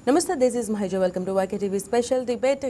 నమస్తే, this is Maheja. Welcome to YKTV special debate.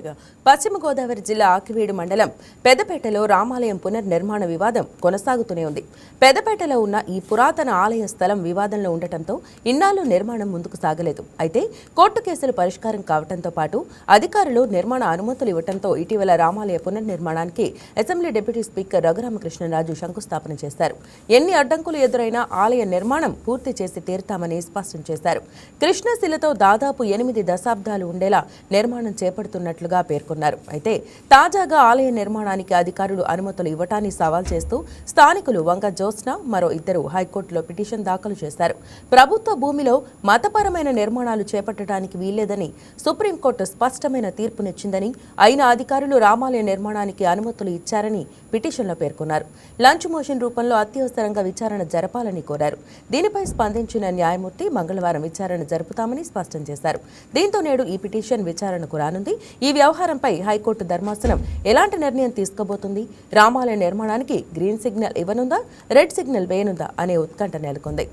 పశ్చిమ గోదావరి జిల్లా ఆకివీడు మండలం పెద్దపేటలో రామాలయం పునర్నిర్మాణ వివాదం కొనసాగుతూనే ఉంది. పెద్దపేటలో ఉన్న ఈ పురాతన ఆలయ స్థలం వివాదంలో ఉండటంతో ఇన్నాళ్లు నిర్మాణం ముందుకు సాగలేదు. అయితే కోర్టు కేసులు పరిష్కారం కావడంతో పాటు అధికారులు నిర్మాణ అనుమతులు ఇవ్వడంతో ఇటీవల రామాలయ పునర్నిర్మాణానికి అసెంబ్లీ డిప్యూటీ స్పీకర్ రఘురామకృష్ణరాజు శంకుస్థాపన చేశారు. ఎన్ని అడ్డంకులు ఎదురైనా ఆలయ నిర్మాణం పూర్తి చేసి తీరుతామని స్పష్టం చేశారు. కృష్ణశిలతో దాదాపు 8 దశాబ్దాలు ఉండేలా నిర్మాణం చేపడుతున్నట్లుగా పేర్కొన్నారు. అయితే తాజాగా ఆలయ నిర్మాణానికి అధికారులు అనుమతులు ఇవ్వటాన్ని సవాల్ చేస్తూ స్థానికులు వంగ జ్యోత్స్న మరో ఇద్దరు హైకోర్టులో పిటిషన్ దాఖలు చేశారు. ప్రభుత్వ భూమిలో మతపరమైన నిర్మాణాలు చేపట్టడానికి వీల్లేదని సుప్రీంకోర్టు స్పష్టమైన తీర్పునిచ్చిందని, అయినా అధికారులు రామాలయ నిర్మాణానికి అనుమతులు ఇచ్చారని పిటిషన్లో పేర్కొన్నారు. లంచ్ మోషన్ రూపంలో అత్యవసరంగా విచారణ జరపాలని కోరారు. దీనిపై స్పందించిన న్యాయమూర్తి మంగళవారం విచారణ జరుపుతామని స్పష్టం చేశారు. దీంతో నేడు ఈ పిటిషన్ విచారణకు రానుంది. ఈ వ్యవహారంపై హైకోర్టు ధర్మాసనం ఎలాంటి నిర్ణయం తీసుకోబోతుంది? రామాలయ నిర్మాణానికి గ్రీన్ సిగ్నల్ ఇవ్వనుందా, రెడ్ సిగ్నల్ వేయనుందా అనే ఉత్కంఠ నెలకొంది.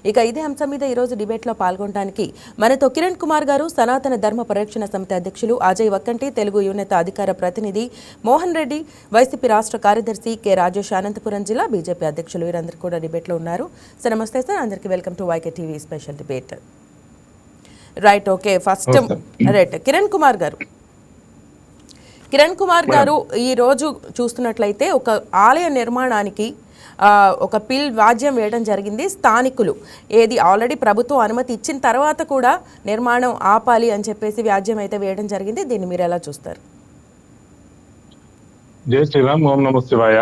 ఇక ఇదే అంశం మీద ఈరోజు డిబేట్లో పాల్గొనడానికి మనతో కిరణ్ కుమార్ గారు, సనాతన ధర్మ పరిరక్షణ సమితి అధ్యక్షులు అజయ్ వక్కంటి, తెలుగు యువనేత అధికార ప్రతినిధి మోహన్ రెడ్డి, వైసీపీ రాష్ట్ర కార్యదర్శి కె రాజేష్, అనంతపురం జిల్లా బీజేపీ అధ్యక్షులు, వీరందరూ కూడా డిబేట్లో ఉన్నారు. సార్ నమస్తే సార్, అందరికీ welcome to YKTV special debate. Right, okay. First right, Kiran Kumar గారు ఈ రోజు చూస్తున్నట్లయితే ఒక ఆలయ నిర్మాణానికి ఒక పిల్ వాద్యం వేయడం జరిగింది. స్థానికులు ఆల్రెడీ ప్రభుత్వం అనుమతి ఇచ్చిన తర్వాత కూడా నిర్మాణం ఆపాలి అని చెప్పేసి వ్యాజ్యం అయితే వేయడం జరిగింది. దీన్ని మీరు ఎలా చూస్తారు? జై శ్రీరామ్, ఓం నమః శివాయ.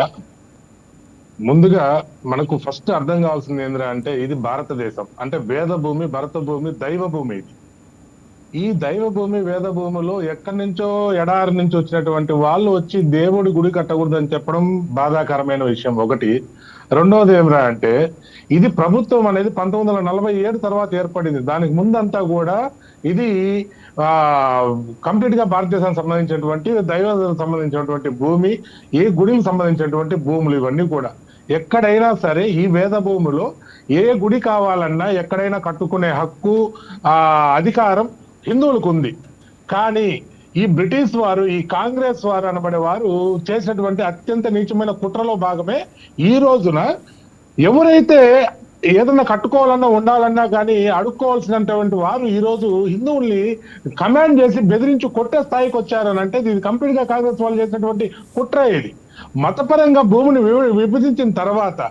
ముందుగా మనకు ఫస్ట్ అర్థం కావాల్సింది ఏంటంటే ఇది భారతదేశం, అంటే వేద భూమి, భరత భూమి, దైవ భూమి. ఇది ఈ దైవ భూమి, వేద భూమిలో ఎక్కడి నుంచో ఎడారి నుంచి వచ్చినటువంటి వాళ్ళు వచ్చి దేవుడి గుడి కట్టకూడదని చెప్పడం బాధాకరమైన విషయం ఒకటి. రెండవది ఏమిరా అంటే ఇది ప్రభుత్వం అనేది 1947 తర్వాత ఏర్పడింది. దానికి ముందంతా కూడా ఇది కంప్లీట్ గా భారతదేశానికి సంబంధించినటువంటి దైవానికి సంబంధించినటువంటి భూమి, ఏ గుడికి సంబంధించినటువంటి భూములు ఇవన్నీ కూడా. ఎక్కడైనా సరే ఈ వేద భూమిలో ఏ గుడి కావాలన్నా ఎక్కడైనా కట్టుకునే హక్కు, అధికారం హిందువులకు ఉంది. కానీ ఈ బ్రిటిష్ వారు, ఈ కాంగ్రెస్ వారు అనబడే వారు చేసినటువంటి అత్యంత నీచమైన కుట్రలో భాగమే ఈ రోజున ఎవరైతే ఏదన్నా కట్టుకోవాలన్నా ఉండాలన్నా కానీ అడుక్కోవాల్సినటువంటి వారు ఈ రోజు హిందువుల్ని కమాండ్ చేసి బెదిరించి కొట్టే స్థాయికి వచ్చారని అంటే ఇది కంప్లీట్ గా కాంగ్రెస్ వాళ్ళు చేసినటువంటి కుట్ర. ఇది మతపరంగా భూమిని విభజించిన తర్వాత,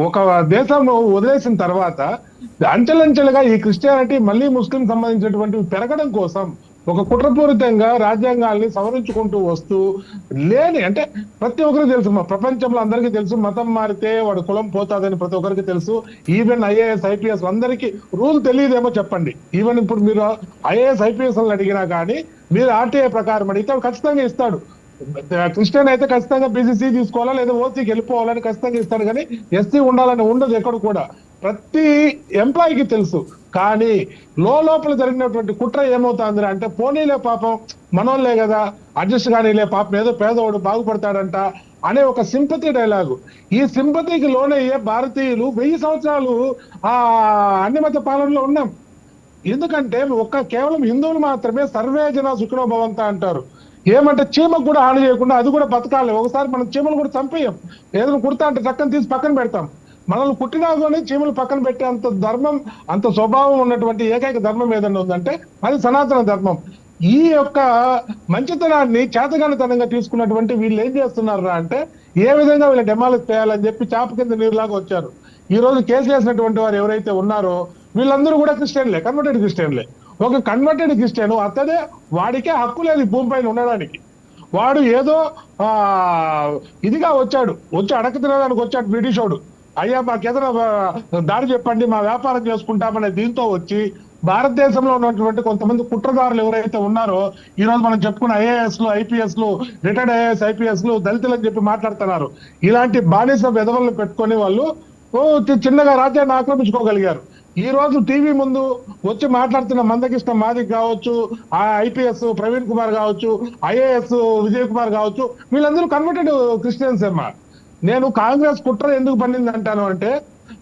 ఒక దేశం వదిలేసిన తర్వాత అంచెలంచెలుగా ఈ క్రిస్టియానిటీ మళ్ళీ ముస్లిం సంబంధించినటువంటి పెరగడం కోసం ఒక కుట్రపూరితంగా రాజ్యాంగాల్ని సవరించుకుంటూ వస్తూ అంటే ప్రతి ఒక్కరికి తెలుసు, ప్రపంచంలో అందరికీ తెలుసు, మతం మారితే వాడు కులం పోతాదని ప్రతి ఒక్కరికి తెలుసు. ఈవెన్ ఐఏఎస్ ఐపీఎస్ అందరికీ రూల్ తెలియదేమో చెప్పండి. ఈవెన్ ఇప్పుడు మీరు ఐఏఎస్ ఐపీఎస్ అడిగినా కానీ మీరు ఆర్టీఐ ప్రకారం అడిగితే ఖచ్చితంగా ఇస్తాడు. క్రిస్టియన్ అయితే ఖచ్చితంగా బీసీసీ తీసుకోవాలా లేదా ఓసీకి వెళ్ళిపోవాలని ఖచ్చితంగా ఇస్తాడు. కానీ ఎస్సీ ఉండాలని ఉండదు ఎక్కడ కూడా, ప్రతి ఎంప్లాయీకి తెలుసు. కానీ లోపల జరిగినటువంటి కుట్ర ఏమవుతుంది అంటే పోనీలే పాపం మనోళ్ళే కదా, అడ్జస్ట్ కానీలే పాపం, ఏదో పేదవాడు బాగుపడతాడంట అనే ఒక సింపతి డైలాగు. ఈ సింపతికి లోనయ్యే భారతీయులు 1000 సంవత్సరాలు అన్ని మత పాలనలో ఉన్నాం. ఎందుకంటే కేవలం హిందువులు మాత్రమే సర్వే జన సుఖినో భవంత అంటారు. ఏమంటే చీమకు కూడా హాని చేయకుండా అది కూడా బతకాలి. ఒకసారి మనం చీమలు కూడా చంపేయం, ఏదైనా కుడతా అంటే చక్కని తీసి పక్కన పెడతాం. మనల్ని కుట్టినాగానే చీమలు పక్కన పెట్టే అంత ధర్మం, అంత స్వభావం ఉన్నటువంటి ఏకైక ధర్మం ఏదన్నా ఉందంటే అది సనాతన ధర్మం. ఈ యొక్క మంచితనాన్ని చేతగానితనంగా తీసుకున్నటువంటి వీళ్ళు ఏం చేస్తున్నారా అంటే ఏ విధంగా వీళ్ళ డెమాలిష్ చేయాలని చెప్పి చాప కింద నీరులాగా వచ్చారు. ఈ రోజు కేసు వేసినటువంటి వారు ఎవరైతే ఉన్నారో వీళ్ళందరూ కూడా క్రిస్టియన్లే, కన్వర్టెడ్ క్రిస్టియన్లే. ఒక కన్వర్టెడ్ క్రిస్టియన్ అతనే, వాడికే హక్కు లేదు ఈ భూమిపైన ఉండడానికి. వాడు ఏదో ఇదిగా వచ్చి అడక తినడానికి వచ్చాడు బ్రిటిష్ వాడు. అయ్యా మాకేదైనా దారి చెప్పండి, మా వ్యాపారం చేసుకుంటామనే దీంతో వచ్చి భారతదేశంలో ఉన్నటువంటి కొంతమంది కుట్రదారులు ఎవరైతే ఉన్నారో ఈ రోజు మనం చెప్పుకున్న ఐఏఎస్లు ఐపీఎస్లు, రిటైర్డ్ ఐఏఎస్ ఐపీఎస్లు దళితులు అని చెప్పి మాట్లాడుతున్నారు. ఇలాంటి బానిస విధవలను పెట్టుకొని వాళ్ళు చిన్నగా రాజ్యాన్ని ఆక్రమించుకోగలిగారు. ఈ రోజు టీవీ ముందు వచ్చి మాట్లాడుతున్న మందకృష్ణ మాదిక్ కావచ్చు, ఐపీఎస్ ప్రవీణ్ కుమార్ కావచ్చు, ఐఏఎస్ విజయ్ కుమార్ కావచ్చు, వీళ్ళందరూ కన్వర్టెడ్ క్రిస్టియన్స్ అమ్మా. నేను కాంగ్రెస్ కుట్ర ఎందుకు పడింది అంటాను అంటే,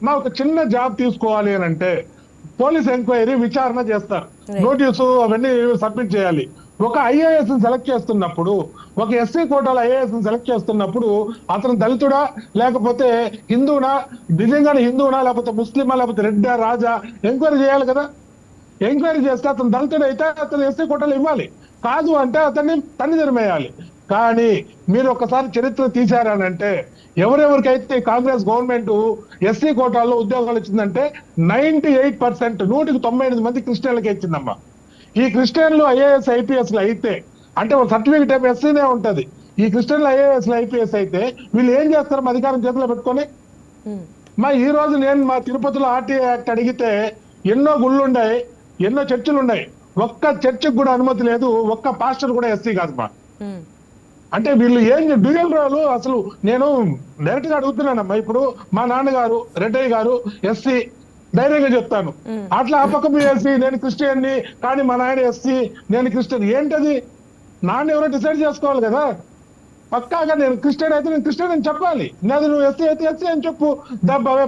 మా ఒక చిన్న జాబ్ తీసుకోవాలి అని అంటే పోలీస్ ఎంక్వైరీ విచారణ చేస్తారు, నోటీసు అవన్నీ సబ్మిట్ చేయాలి. ఒక ఐఏఎస్ సెలెక్ట్ చేస్తున్నప్పుడు, ఒక ఎస్సీ కోటాలో ఐఏఎస్ సెలెక్ట్ చేస్తున్నప్పుడు అతను దళితుడా లేకపోతే హిందువునా, నిజంగానే హిందువునా లేకపోతే ముస్లిమా లేకపోతే రెడ్డా రాజా ఎంక్వైరీ చేయాలి కదా. ఎంక్వైరీ చేస్తే అతను దళితుడు అయితే అతను ఎస్సీ కోటాలు ఇవ్వాలి, కాదు అంటే అతన్ని తన్నిదిరిమేయాలి. కానీ మీరు ఒకసారి చరిత్ర తీశారనంటే ఎవరెవరికైతే కాంగ్రెస్ గవర్నమెంట్ ఎస్సీ కోటాల్లో ఉద్యోగాలు ఇచ్చిందంటే 98%, 198 మంది క్రిస్టియన్లకి ఇచ్చిందమ్మా. ఈ క్రిస్టియన్లు ఐఏఎస్ ఐపీఎస్ అయితే అంటే ఒక సర్టిఫికేట్ ఏమో ఎస్సీనే ఉంటది. ఈ క్రిస్టియన్లు ఐఏఎస్ ఐపీఎస్ అయితే వీళ్ళు ఏం చేస్తారు అధికారం చేతిలో పెట్టుకొని? ఈ రోజు నేను మా తిరుపతిలో ఆర్టీఐ యాక్ట్ అడిగితే ఎన్నో గుళ్ళు ఉన్నాయి, ఎన్నో చర్చిలు ఉన్నాయి, ఒక్క చర్చికి కూడా అనుమతి లేదు, ఒక్క పాస్టర్ కూడా ఎస్సీ కాదు మా. అంటే వీళ్ళు ఏం డ్యూయల్ రోల్ అసలు నేను డైరెక్ట్ గా అడుగుతున్నానమ్మా. ఇప్పుడు మా నాన్నగారు రెడ్డయ్య గారు ఎస్సీ, ధైర్యంగా చెప్తాను. అట్లా ఆ పక్క ఎస్సీ, నేను క్రిస్టియన్ని, కానీ మా నాయన ఎస్సీ, నేను క్రిస్టియన్. ఏంటది? నాన్న ఎవరో డిసైడ్ చేసుకోవాలి కదా. పక్కాగా నేను క్రిస్టియన్ అయితే నేను క్రిస్టియన్ అని చెప్పాలి, లేదు నువ్వు ఎస్సీ అయితే ఎస్సీ అని చెప్పు.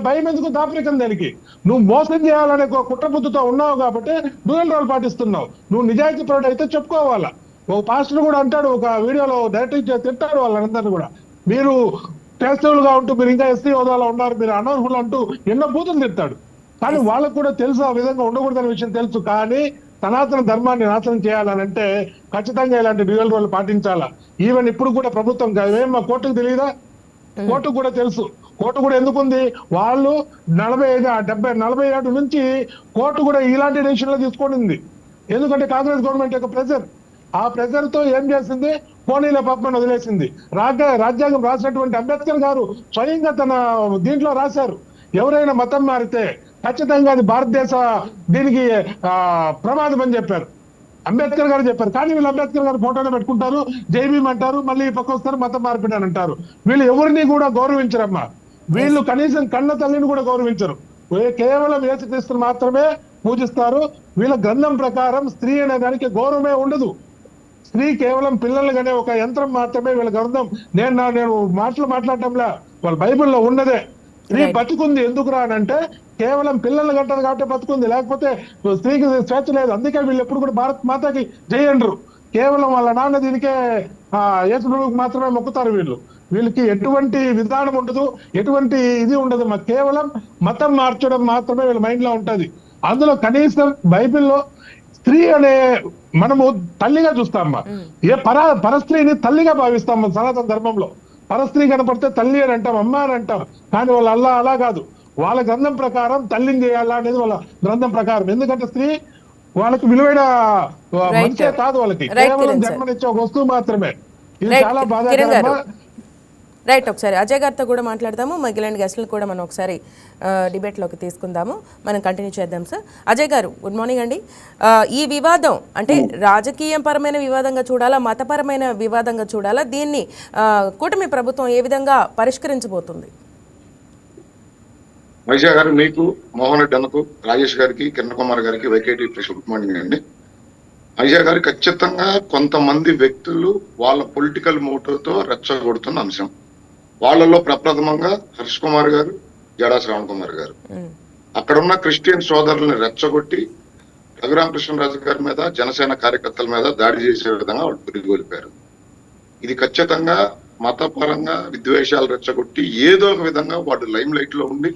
భయం ఎందుకు దాపరికం దానికి? నువ్వు మోసం చేయాలనే కుట్రబుద్ధితో ఉన్నావు కాబట్టి డ్యూయల్ రోల్ పాటిస్తున్నావు. నువ్వు నిజాయితీ పరుడు అయితే చెప్పుకోవాలా. ఒక పాస్టర్ కూడా అంటాడు, ఒక వీడియోలో డైరెక్ట్ తిట్టాడు వాళ్ళందరినీ కూడా, మీరు క్రైస్తవులుగా గా ఉంటూ మీరు ఇంకా ఎస్సీ హోదాలో ఉన్నారు, మీరు అనర్హులు అంటూ ఎన్నో బూతులు తిట్టాడు. కానీ వాళ్ళకు కూడా తెలుసు ఆ విధంగా ఉండకూడదనే విషయం తెలుసు. కానీ సనాతన ధర్మాన్ని నాశనం చేయాలనంటే ఖచ్చితంగా ఇలాంటి డ్యూయల్ రోల్ పాటించాలా. ఈవెన్ ఇప్పుడు కూడా ప్రభుత్వం మా కోర్టుకు తెలియదా? కోర్టుకు కూడా తెలుసు. కోర్టు కూడా ఎందుకుంది? వాళ్ళు 40 నుంచి కోర్టు కూడా ఇలాంటి డెసిషన్లు తీసుకుంటుంది. ఎందుకంటే కాంగ్రెస్ గవర్నమెంట్ యొక్క ప్రెజర్, ఆ ప్రెజర్ తో ఏం చేసింది? పోనీల పాపమని వదిలేసింది. రాజ్యాంగం రాసినటువంటి అంబేద్కర్ గారు స్వయంగా తన దీంట్లో రాశారు, ఎవరైనా మతం మారితే ఖచ్చితంగా అది భారతదేశ దీనికి ప్రమాదం అని చెప్పారు. అంబేద్కర్ గారు చెప్పారు. కానీ వీళ్ళు అంబేద్కర్ గారు ఫోటోనే పెట్టుకుంటారు, జైభీం అంటారు, మళ్ళీ పక్క వస్తారు మతం మార్పిడాని అంటారు. వీళ్ళు ఎవరిని కూడా గౌరవించరమ్మా. వీళ్ళు కనీసం కన్న తల్లిని కూడా గౌరవించరు. కేవలం యేసుక్రీస్తుని మాత్రమే పూజిస్తారు. వీళ్ళ గ్రంథం ప్రకారం స్త్రీ అనే దానికి గౌరవమే ఉండదు. స్త్రీ కేవలం పిల్లలుగానే ఒక యంత్రం మాత్రమే. వీళ్ళ గ్రంథం నేను మాట్లాడటంలా, వాళ్ళ బైబిల్లో ఉన్నదే. స్త్రీ బతుకుంది ఎందుకు రానంటే కేవలం పిల్లలు గంటది కాబట్టి బతుకుంది, లేకపోతే స్త్రీకి స్వేచ్ఛ లేదు. అందుకే వీళ్ళు ఎప్పుడు కూడా భారత్ మాతకి జయండ్రు. కేవలం వాళ్ళ నాన్న దీనికే యేసు ప్రభువుకి మాత్రమే మొక్కుతారు. వీళ్ళకి ఎటువంటి విధానం ఉండదు, ఎటువంటి ఇది ఉండదు. కేవలం మతం మార్చడం మాత్రమే వీళ్ళ మైండ్ లో ఉంటది. అందులో కనీసం బైబిల్లో స్త్రీ అనే మనము తల్లిగా చూస్తామా, పరస్త్రీని తల్లిగా భావిస్తాం సనాతన ధర్మంలో. పరస్త్రీ కనపడితే తల్లి అని అంటాం, అమ్మ అని అంటాం. కానీ వాళ్ళు అలా కాదు. వాళ్ళ గ్రంథం ప్రకారం తల్లిని చేయాలా అనేది వాళ్ళ గ్రంథం ప్రకారం. ఎందుకంటే స్త్రీ వాళ్ళకి విలువైన మనిషే కాదు, వాళ్ళకి కేవలం జన్మనిచ్చే ఒక వస్తువు మాత్రమే. ఇది చాలా బాధాకరంగా. రైట్, ఒకసారి అజయ్ గారితో కూడా మాట్లాడదాము. మిగిలిన గెస్టులు కూడా మనం ఒకసారి డిబేట్లోకి తీసుకుందాము. మనం కంటిన్యూ చేద్దాం సార్. అజయ్ గారు, గుడ్ మార్నింగ్ అండి. ఈ వివాదం అంటే రాజకీయపరమైన వివాదంగా చూడాలా, మతపరమైన వివాదంగా చూడాలా? దీన్ని కూటమి ప్రభుత్వం ఏ విధంగా పరిష్కరించబోతుంది? వైజా గారు, మీకు, మోహన్ రెడ్డి అన్నకు, రాజేష్ గారికి, కిరణ్ కుమార్ గారికి, వైకేటీ ప్రెస్ గుడ్ మార్నింగ్ అండి. వైజా గారు, ఖచ్చితంగా కొంతమంది వ్యక్తులు వాళ్ళ పొలిటికల్ మోటివ్తో రెచ్చగొడుతున్న అంశం. వాళ్ళలో ప్రప్రథమంగా హర్ష్ కుమార్ గారు, జడా శ్రావణ్ కుమార్ గారు అక్కడున్న క్రిస్టియన్ సోదరుల్ని రెచ్చగొట్టి రఘురామకృష్ణరాజు గారి మీద, జనసేన కార్యకర్తల మీద దాడి చేసే విధంగా వాళ్ళు తిరిగిపోయారు. ఇది ఖచ్చితంగా మతపరంగా విద్వేషాలు రెచ్చగొట్టి ఏదో ఒక విధంగా వాడు లైమ్ లైట్ లో ఉండి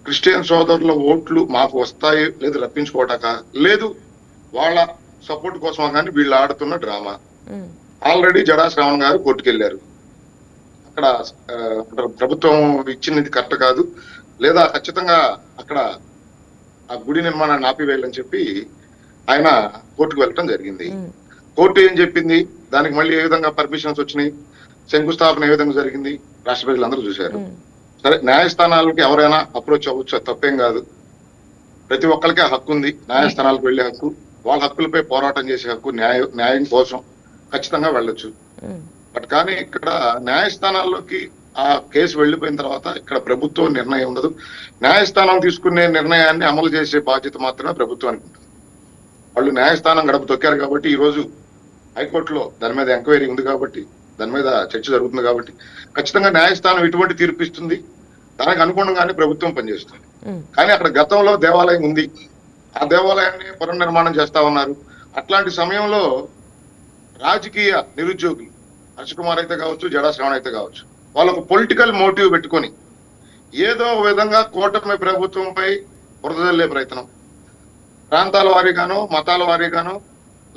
క్రిస్టియన్ సోదరుల ఓట్లు మాకు వస్తాయి, లేదు రప్పించుకోవటాక, లేదు వాళ్ళ సపోర్ట్ కోసమా కానీ వీళ్ళు ఆడుతున్న డ్రామా. ఆల్రెడీ జడా శ్రావణ్ గారు కోర్టుకెళ్లారు. అక్కడ ప్రభుత్వం ఇచ్చినది కరెక్ట్ కాదు, లేదా ఖచ్చితంగా అక్కడ ఆ గుడి నిర్మాణాన్ని ఆపివేయాలని చెప్పి ఆయన కోర్టుకు వెళ్ళటం జరిగింది. కోర్టు ఏం చెప్పింది, దానికి మళ్ళీ ఏ విధంగా పర్మిషన్స్ వచ్చినాయి, శంకుస్థాపన ఏ విధంగా జరిగింది, రాష్ట్ర ప్రజలందరూ చూశారు. సరే, న్యాయస్థానాలకు ఎవరైనా అప్రోచ్ అవ్వచ్చు, తప్పేం కాదు. ప్రతి ఒక్కరికి హక్కు ఉంది, న్యాయస్థానాలకు వెళ్లే హక్కు, వాళ్ళ హక్కులపై పోరాటం చేసే హక్కు, న్యాయం కోసం ఖచ్చితంగా వెళ్ళొచ్చు. బట్ కానీ ఇక్కడ న్యాయస్థానాల్లోకి ఆ కేసు వెళ్లిపోయిన తర్వాత ఇక్కడ ప్రభుత్వం నిర్ణయం ఉండదు. న్యాయస్థానం తీసుకునే నిర్ణయాన్ని అమలు చేసే బాధ్యత మాత్రమే ప్రభుత్వానికి ఉంటుంది. వాళ్ళు న్యాయస్థానం గడప తొక్కారు కాబట్టి ఈ రోజు హైకోర్టులో దాని మీద ఎంక్వైరీ ఉంది కాబట్టి, దాని మీద చర్చ జరుగుతుంది కాబట్టి ఖచ్చితంగా న్యాయస్థానం ఎటువంటి తీర్పు ఇస్తుంది, దానికి అనుగుణంగానే ప్రభుత్వం పనిచేస్తుంది. కానీ అక్కడ గతంలో దేవాలయం ఉంది, ఆ దేవాలయాన్ని పునర్నిర్మాణం చేస్తా ఉన్నారు. అట్లాంటి సమయంలో రాజకీయ నిరుద్యోగులు హర్ష కుమార్ అయితే కావచ్చు, జడా శ్రవణ్ అయితే కావచ్చు, వాళ్ళకు పొలిటికల్ మోటివ్ పెట్టుకొని ఏదో ఒక విధంగా కూటమి ప్రభుత్వంపై బురదజల్లే ప్రయత్నం, ప్రాంతాల వారీగానో మతాల వారీగానో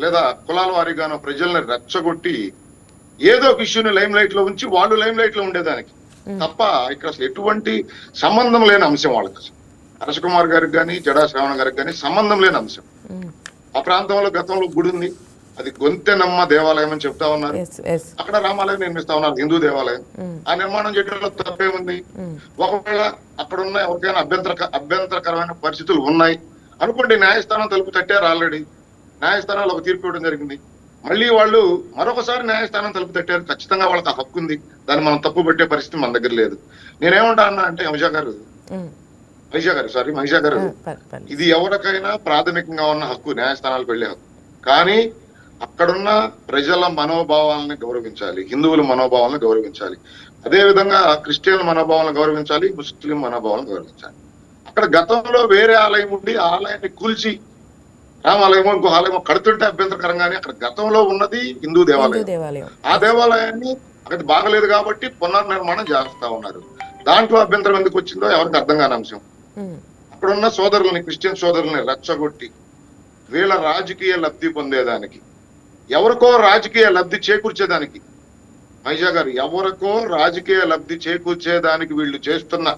లేదా కులాల వారీగానో ప్రజల్ని రెచ్చగొట్టి ఏదో ఒక ఇష్యూని లైమ్ లైట్ లో ఉంచి వాళ్ళు లైమ్ లైట్ లో ఉండేదానికి తప్ప ఇక్కడ అసలు ఎటువంటి సంబంధం లేని అంశం వాళ్ళకి. అసలు హర్ష కుమార్ గారికి కానీ జడా శ్రావణ గారికి కానీ సంబంధం లేని అంశం. ఆ ప్రాంతంలో గతంలో గుడి ఉంది, అది గొంతెనమ్మ దేవాలయం అని చెప్తా ఉన్నారు. అక్కడ రామాలయం నిర్మిస్తా ఉన్నారు, హిందూ దేవాలయం. ఆ నిర్మాణం చేయడంలో తప్పేముంది? ఒకవేళ అక్కడున్న ఎవరికైనా అభ్యంతరకరమైన పరిస్థితులు ఉన్నాయి అనుకోండి, న్యాయస్థానం తలుపు తట్టారు. ఆల్రెడీ న్యాయస్థానాలు ఒక తీర్పు ఇవ్వడం జరిగింది. మళ్ళీ వాళ్ళు మరొకసారి న్యాయస్థానం తలుపు తట్టారు. ఖచ్చితంగా వాళ్ళకి ఆ హక్కు ఉంది, దాన్ని మనం తప్పు పెట్టే పరిస్థితి మన దగ్గర లేదు. నేనేమంటా అన్నా అంటే మహిషా గారు, ఇది ఎవరికైనా ప్రాథమికంగా ఉన్న హక్కు, న్యాయస్థానాలకు వెళ్లే హక్కు. కానీ అక్కడున్న ప్రజల మనోభావాలను గౌరవించాలి, హిందువుల మనోభావాలను గౌరవించాలి, అదే విధంగా క్రిస్టియన్ మనోభావాలను గౌరవించాలి, ముస్లిం మనోభావాలను గౌరవించాలి. అక్కడ గతంలో వేరే ఆలయం ఉండి ఆ ఆలయాన్ని కూల్చి రామాలయమో ఇంకో ఆలయమో కడుతుంటే అభ్యంతరకరంగానే అక్కడ గతంలో ఉన్నది హిందూ దేవాలయం. ఆ దేవాలయాన్ని అక్కడ బాగలేదు కాబట్టి పునర్నిర్మాణం చేస్తా ఉన్నారు. దాంట్లో అభ్యంతరం ఎందుకు వచ్చిందో ఎవరికి అర్థం కాని అంశం. అక్కడున్న సోదరులని, క్రిస్టియన్ సోదరులని రెచ్చగొట్టి వీళ్ళ రాజకీయ లబ్ధి పొందేదానికి, ఎవరికో రాజకీయ లబ్ధి చేకూర్చేదానికి, మహిషా గారు, ఎవరికో రాజకీయ లబ్ధి చేకూర్చేదానికి వీళ్ళు చేస్తున్న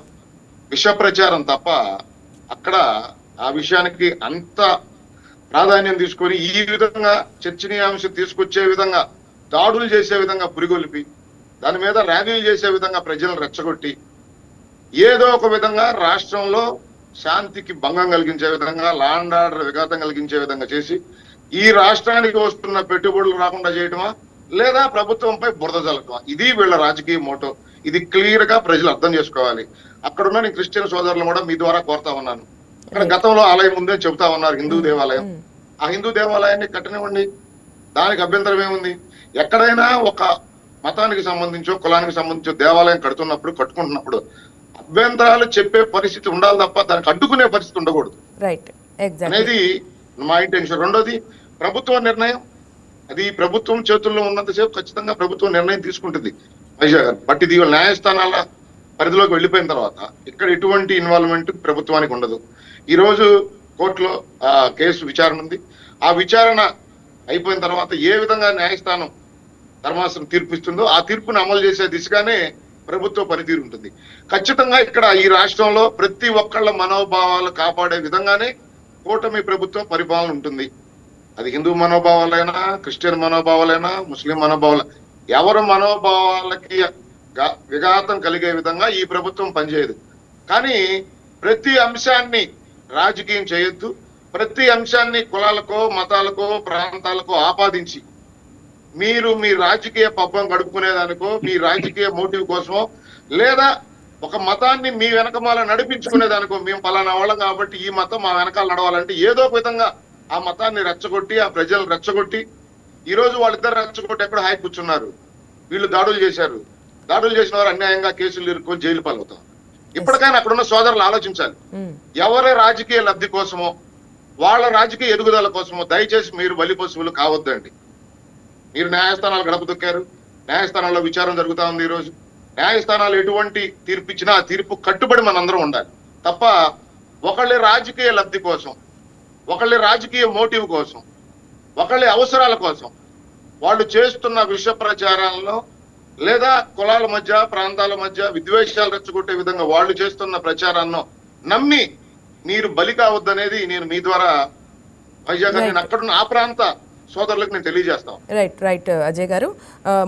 విష ప్రచారం తప్ప అక్కడ ఆ విషయానికి అంత ప్రాధాన్యం తీసుకొని ఈ విధంగా చర్చనీయాంశం తీసుకొచ్చే విధంగా దాడులు చేసే విధంగా పురిగొల్పి దాని మీద ర్యాలీలు చేసే విధంగా ప్రజలను రెచ్చగొట్టి ఏదో ఒక విధంగా రాష్ట్రంలో శాంతికి భంగం కలిగించే విధంగా, లా అండ్ ఆర్డర్ విఘాతం కలిగించే విధంగా చేసి ఈ రాష్ట్రానికి వస్తున్న పెట్టుబడులు రాకుండా చేయటమా లేదా ప్రభుత్వంపై బురద జల్లటమా, ఇది వీళ్ళ రాజకీయ మోటో. ఇది క్లియర్ గా ప్రజలు అర్థం చేసుకోవాలి. అక్కడున్న నేను క్రిస్టియన్ సోదరులు కూడా మీ ద్వారా కోరుతా ఉన్నాను. అక్కడ గతంలో ఆలయం ఉందని చెబుతా ఉన్నారు, హిందూ దేవాలయం. ఆ హిందూ దేవాలయాన్ని కట్టనివ్వండి, దానికి అభ్యంతరం ఏముంది? ఎక్కడైనా ఒక మతానికి సంబంధించో కులానికి సంబంధించో దేవాలయం కట్టుకుంటున్నప్పుడు అభ్యంతరాలు చెప్పే పరిస్థితి ఉండాలి తప్ప దానికి అడ్డుకునే పరిస్థితి ఉండకూడదు అనేది మా ఇంటెన్షన్. రెండోది, ప్రభుత్వ నిర్ణయం, అది ప్రభుత్వం చేతుల్లో ఉన్నంతసేపు ఖచ్చితంగా ప్రభుత్వం నిర్ణయం తీసుకుంటుంది మహిషా గారు. బట్ ఇది న్యాయస్థానాల పరిధిలోకి వెళ్ళిపోయిన తర్వాత ఇక్కడ ఎటువంటి ఇన్వాల్వ్మెంట్ ప్రభుత్వానికి ఉండదు. ఈ రోజు కోర్టులో కేసు విచారణ ఉంది. ఆ విచారణ అయిపోయిన తర్వాత ఏ విధంగా న్యాయస్థానం ధర్మాసనం తీర్పిస్తుందో ఆ తీర్పును అమలు చేసే దిశగానే ప్రభుత్వ పనితీరు ఉంటుంది. ఖచ్చితంగా ఇక్కడ ఈ రాష్ట్రంలో ప్రతి ఒక్కళ్ళ మనోభావాలు కాపాడే విధంగానే కూటమి ప్రభుత్వ పరిపాలన ఉంటుంది. అది హిందూ మనోభావాలైనా, క్రిస్టియన్ మనోభావాలైనా, ముస్లిం మనోభావాలు, ఎవరి మనోభావాలకి విఘాతం కలిగే విధంగా ఈ ప్రభుత్వం పనిచేయదు. కానీ ప్రతి అంశాన్ని రాజకీయం చేయొద్దు, ప్రతి అంశాన్ని కులాలకో మతాలకో ప్రాంతాలకో ఆపాదించి మీరు మీ రాజకీయ పబ్బం గడుపుకునేదానికో, మీ రాజకీయ మోటివ్ కోసమో, లేదా ఒక మతాన్ని మీ వెనకమాల నడిపించుకునేదానికో, మేము పలానా వాళ్ళం కాబట్టి ఈ మతం మా వెనకాల నడవాలంటే ఏదో ఒక విధంగా ఆ మతాన్ని రెచ్చగొట్టి, ఆ ప్రజలను రెచ్చగొట్టి, ఈ రోజు వాళ్ళిద్దరు రెచ్చగొట్టి ఎక్కడ హాయి కూర్చున్నారు. వీళ్ళు దాడులు చేశారు, దాడులు చేసిన వారు అన్యాయంగా కేసులు ఇరుక్కొని జైలు పాలవుతాం. ఇప్పటికైనా అక్కడున్న సోదరులు ఆలోచించాలి. ఎవరి రాజకీయ లబ్ధి కోసమో, వాళ్ళ రాజకీయ ఎదుగుదల కోసమో దయచేసి మీరు బలి పశువులు కావద్దండి. మీరు న్యాయస్థానాలు గడప దొక్కారు, న్యాయస్థానాల్లో విచారణ జరుగుతా ఉంది. ఈ రోజు న్యాయస్థానాలు ఎటువంటి తీర్పు ఇచ్చినా ఆ తీర్పు కట్టుబడి మనందరం ఉండాలి తప్ప ఒకళ్ళ రాజకీయ లబ్ధి కోసం, ఒకళ్ళ రాజకీయ మోటివ్ కోసం, ఒకళ్ళ అవసరాల కోసం వాళ్ళు చేస్తున్న విష ప్రచారాలను లేదా కులాల మధ్య ప్రాంతాల మధ్య విద్వేషాలు రెచ్చగొట్టే విధంగా వాళ్ళు చేస్తున్న ప్రచారాన్ని నమ్మి మీరు బలి కావద్దనేది నేను మీ ద్వారా వైజాగ్ నేను అక్కడున్న ఆ ప్రాంత సోదరులకు నేను తెలియజేస్తాం. రైట్ అజయ్ గారు,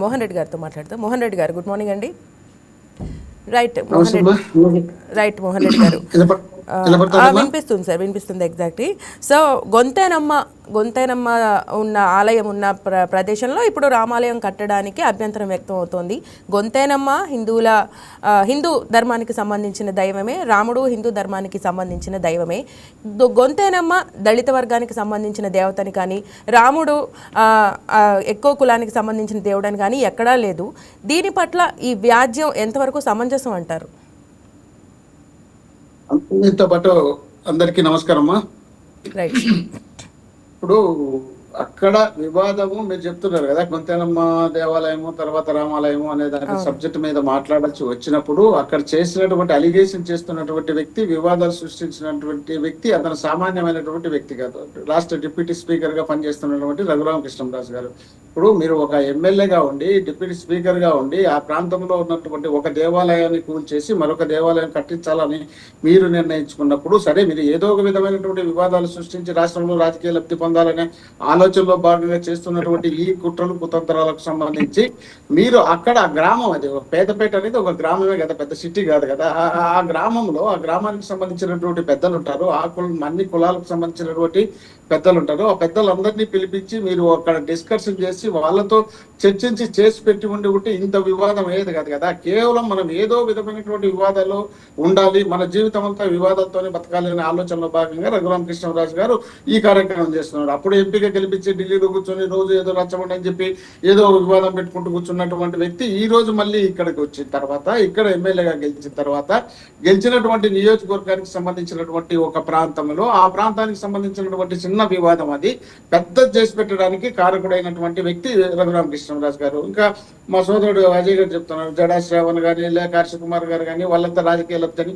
మోహన్ రెడ్డి గారితో మాట్లాడతాం. మోహన్ రెడ్డి గారు, గుడ్ మార్నింగ్ అండి. మోహన్ రెడ్డి గారు, వినిపిస్తుంది సార్, వినిపిస్తుంది ఎగ్జాక్ట్లీ. సో గొంతేనమ్మ ఉన్న ఆలయం ఉన్న ప్రదేశంలో ఇప్పుడు రామాలయం కట్టడానికి అభ్యంతరం వ్యక్తం అవుతోంది. గొంతేనమ్మ హిందూ ధర్మానికి సంబంధించిన దైవమే, రాముడు హిందూ ధర్మానికి సంబంధించిన దైవమే. గొంతేనమ్మ దళిత వర్గానికి సంబంధించిన దేవతని కానీ, రాముడు ఎక్కువ కులానికి సంబంధించిన దేవుడని కానీ ఎక్కడా లేదు. దీని పట్ల ఈ వ్యాజ్యం ఎంతవరకు సమంజసం అంటారు? మీతో పాటు అందరికీ నమస్కారమ్మా. రైట్. ఇప్పుడు అక్కడ వివాదము మీరు చెప్తున్నారు కదా, కొంతేనమ్మ దేవాలయము తర్వాత రామాలయము అనే దాని సబ్జెక్ట్ మీద మాట్లాడాల్సి వచ్చినప్పుడు అక్కడ చేసినటువంటి అలిగేషన్ చేస్తున్నటువంటి వ్యక్తి, వివాదాలు సృష్టించినటువంటి వ్యక్తి అతను సామాన్యమైనటువంటి వ్యక్తి కాదు. రాష్ట్ర డిప్యూటీ స్పీకర్ గా పనిచేస్తున్నటువంటి రఘురామకృష్ణరాజు గారు. ఇప్పుడు మీరు ఒక ఎమ్మెల్యేగా ఉండి, డిప్యూటీ స్పీకర్ గా ఉండి, ఆ ప్రాంతంలో ఉన్నటువంటి ఒక దేవాలయాన్ని కూల్చేసి మరొక దేవాలయం కట్టించాలని మీరు నిర్ణయించుకున్నప్పుడు, సరే మీరు ఏదో ఒక విధమైనటువంటి వివాదాలు సృష్టించి రాష్ట్రంలో రాజకీయ లబ్ధి పొందాలనే ఆలోచనలో భాగంగా చేస్తున్నటువంటి ఈ కుట్రలు కుతంత్రాలకు సంబంధించి మీరు అక్కడ ఆ గ్రామం, అది పేదపేట అనేది ఒక గ్రామమే కదా, పెద్ద సిటీ కాదు కదా, ఆ గ్రామంలో ఆ గ్రామానికి సంబంధించినటువంటి పెద్దలు ఉంటారు, ఆ అన్ని కులాలకు సంబంధించినటువంటి పెద్దలు ఉంటారు. ఆ పెద్దలందరినీ పిలిపించి మీరు అక్కడ డిస్కషన్ చేసి వాళ్ళతో చర్చించి చేసి పెట్టి ఉంటే ఇంత వివాదం అయ్యేది కాదు కదా. కేవలం మనం ఏదో విధమైనటువంటి వివాదాలు ఉండాలి, మన జీవితం అంతా వివాదాలతోనే బతకాలి అనే ఆలోచనలో భాగంగా రఘురామకృష్ణరాజు గారు ఈ కార్యక్రమం చేస్తున్నారు. అప్పుడు ఎంపీగా గెలిపించి ఢిల్లీలో కూర్చొని రోజు ఏదో రచ్చబండి అని చెప్పి ఏదో వివాదం పెట్టుకుంటూ కూర్చున్నటువంటి వ్యక్తి ఈ రోజు మళ్ళీ ఇక్కడికి వచ్చిన తర్వాత, ఇక్కడ ఎమ్మెల్యేగా గెలిచిన తర్వాత, గెలిచినటువంటి నియోజకవర్గానికి సంబంధించినటువంటి ఒక ప్రాంతంలో ఆ ప్రాంతానికి సంబంధించినటువంటి చిన్న వివాదం అది పెద్ద చేసి పెట్టడానికి కారకుడైనటువంటి వ్యక్తి రఘురామకృష్ణరాజు గారు. ఇంకా మా సోదరుడు అజయ్ గారు చెప్తున్నారు, జడా శ్రావణ్ గాని లేక హర్ష కుమార్ గారు కానీ వాళ్ళంతా రాజకీయ లబ్ధని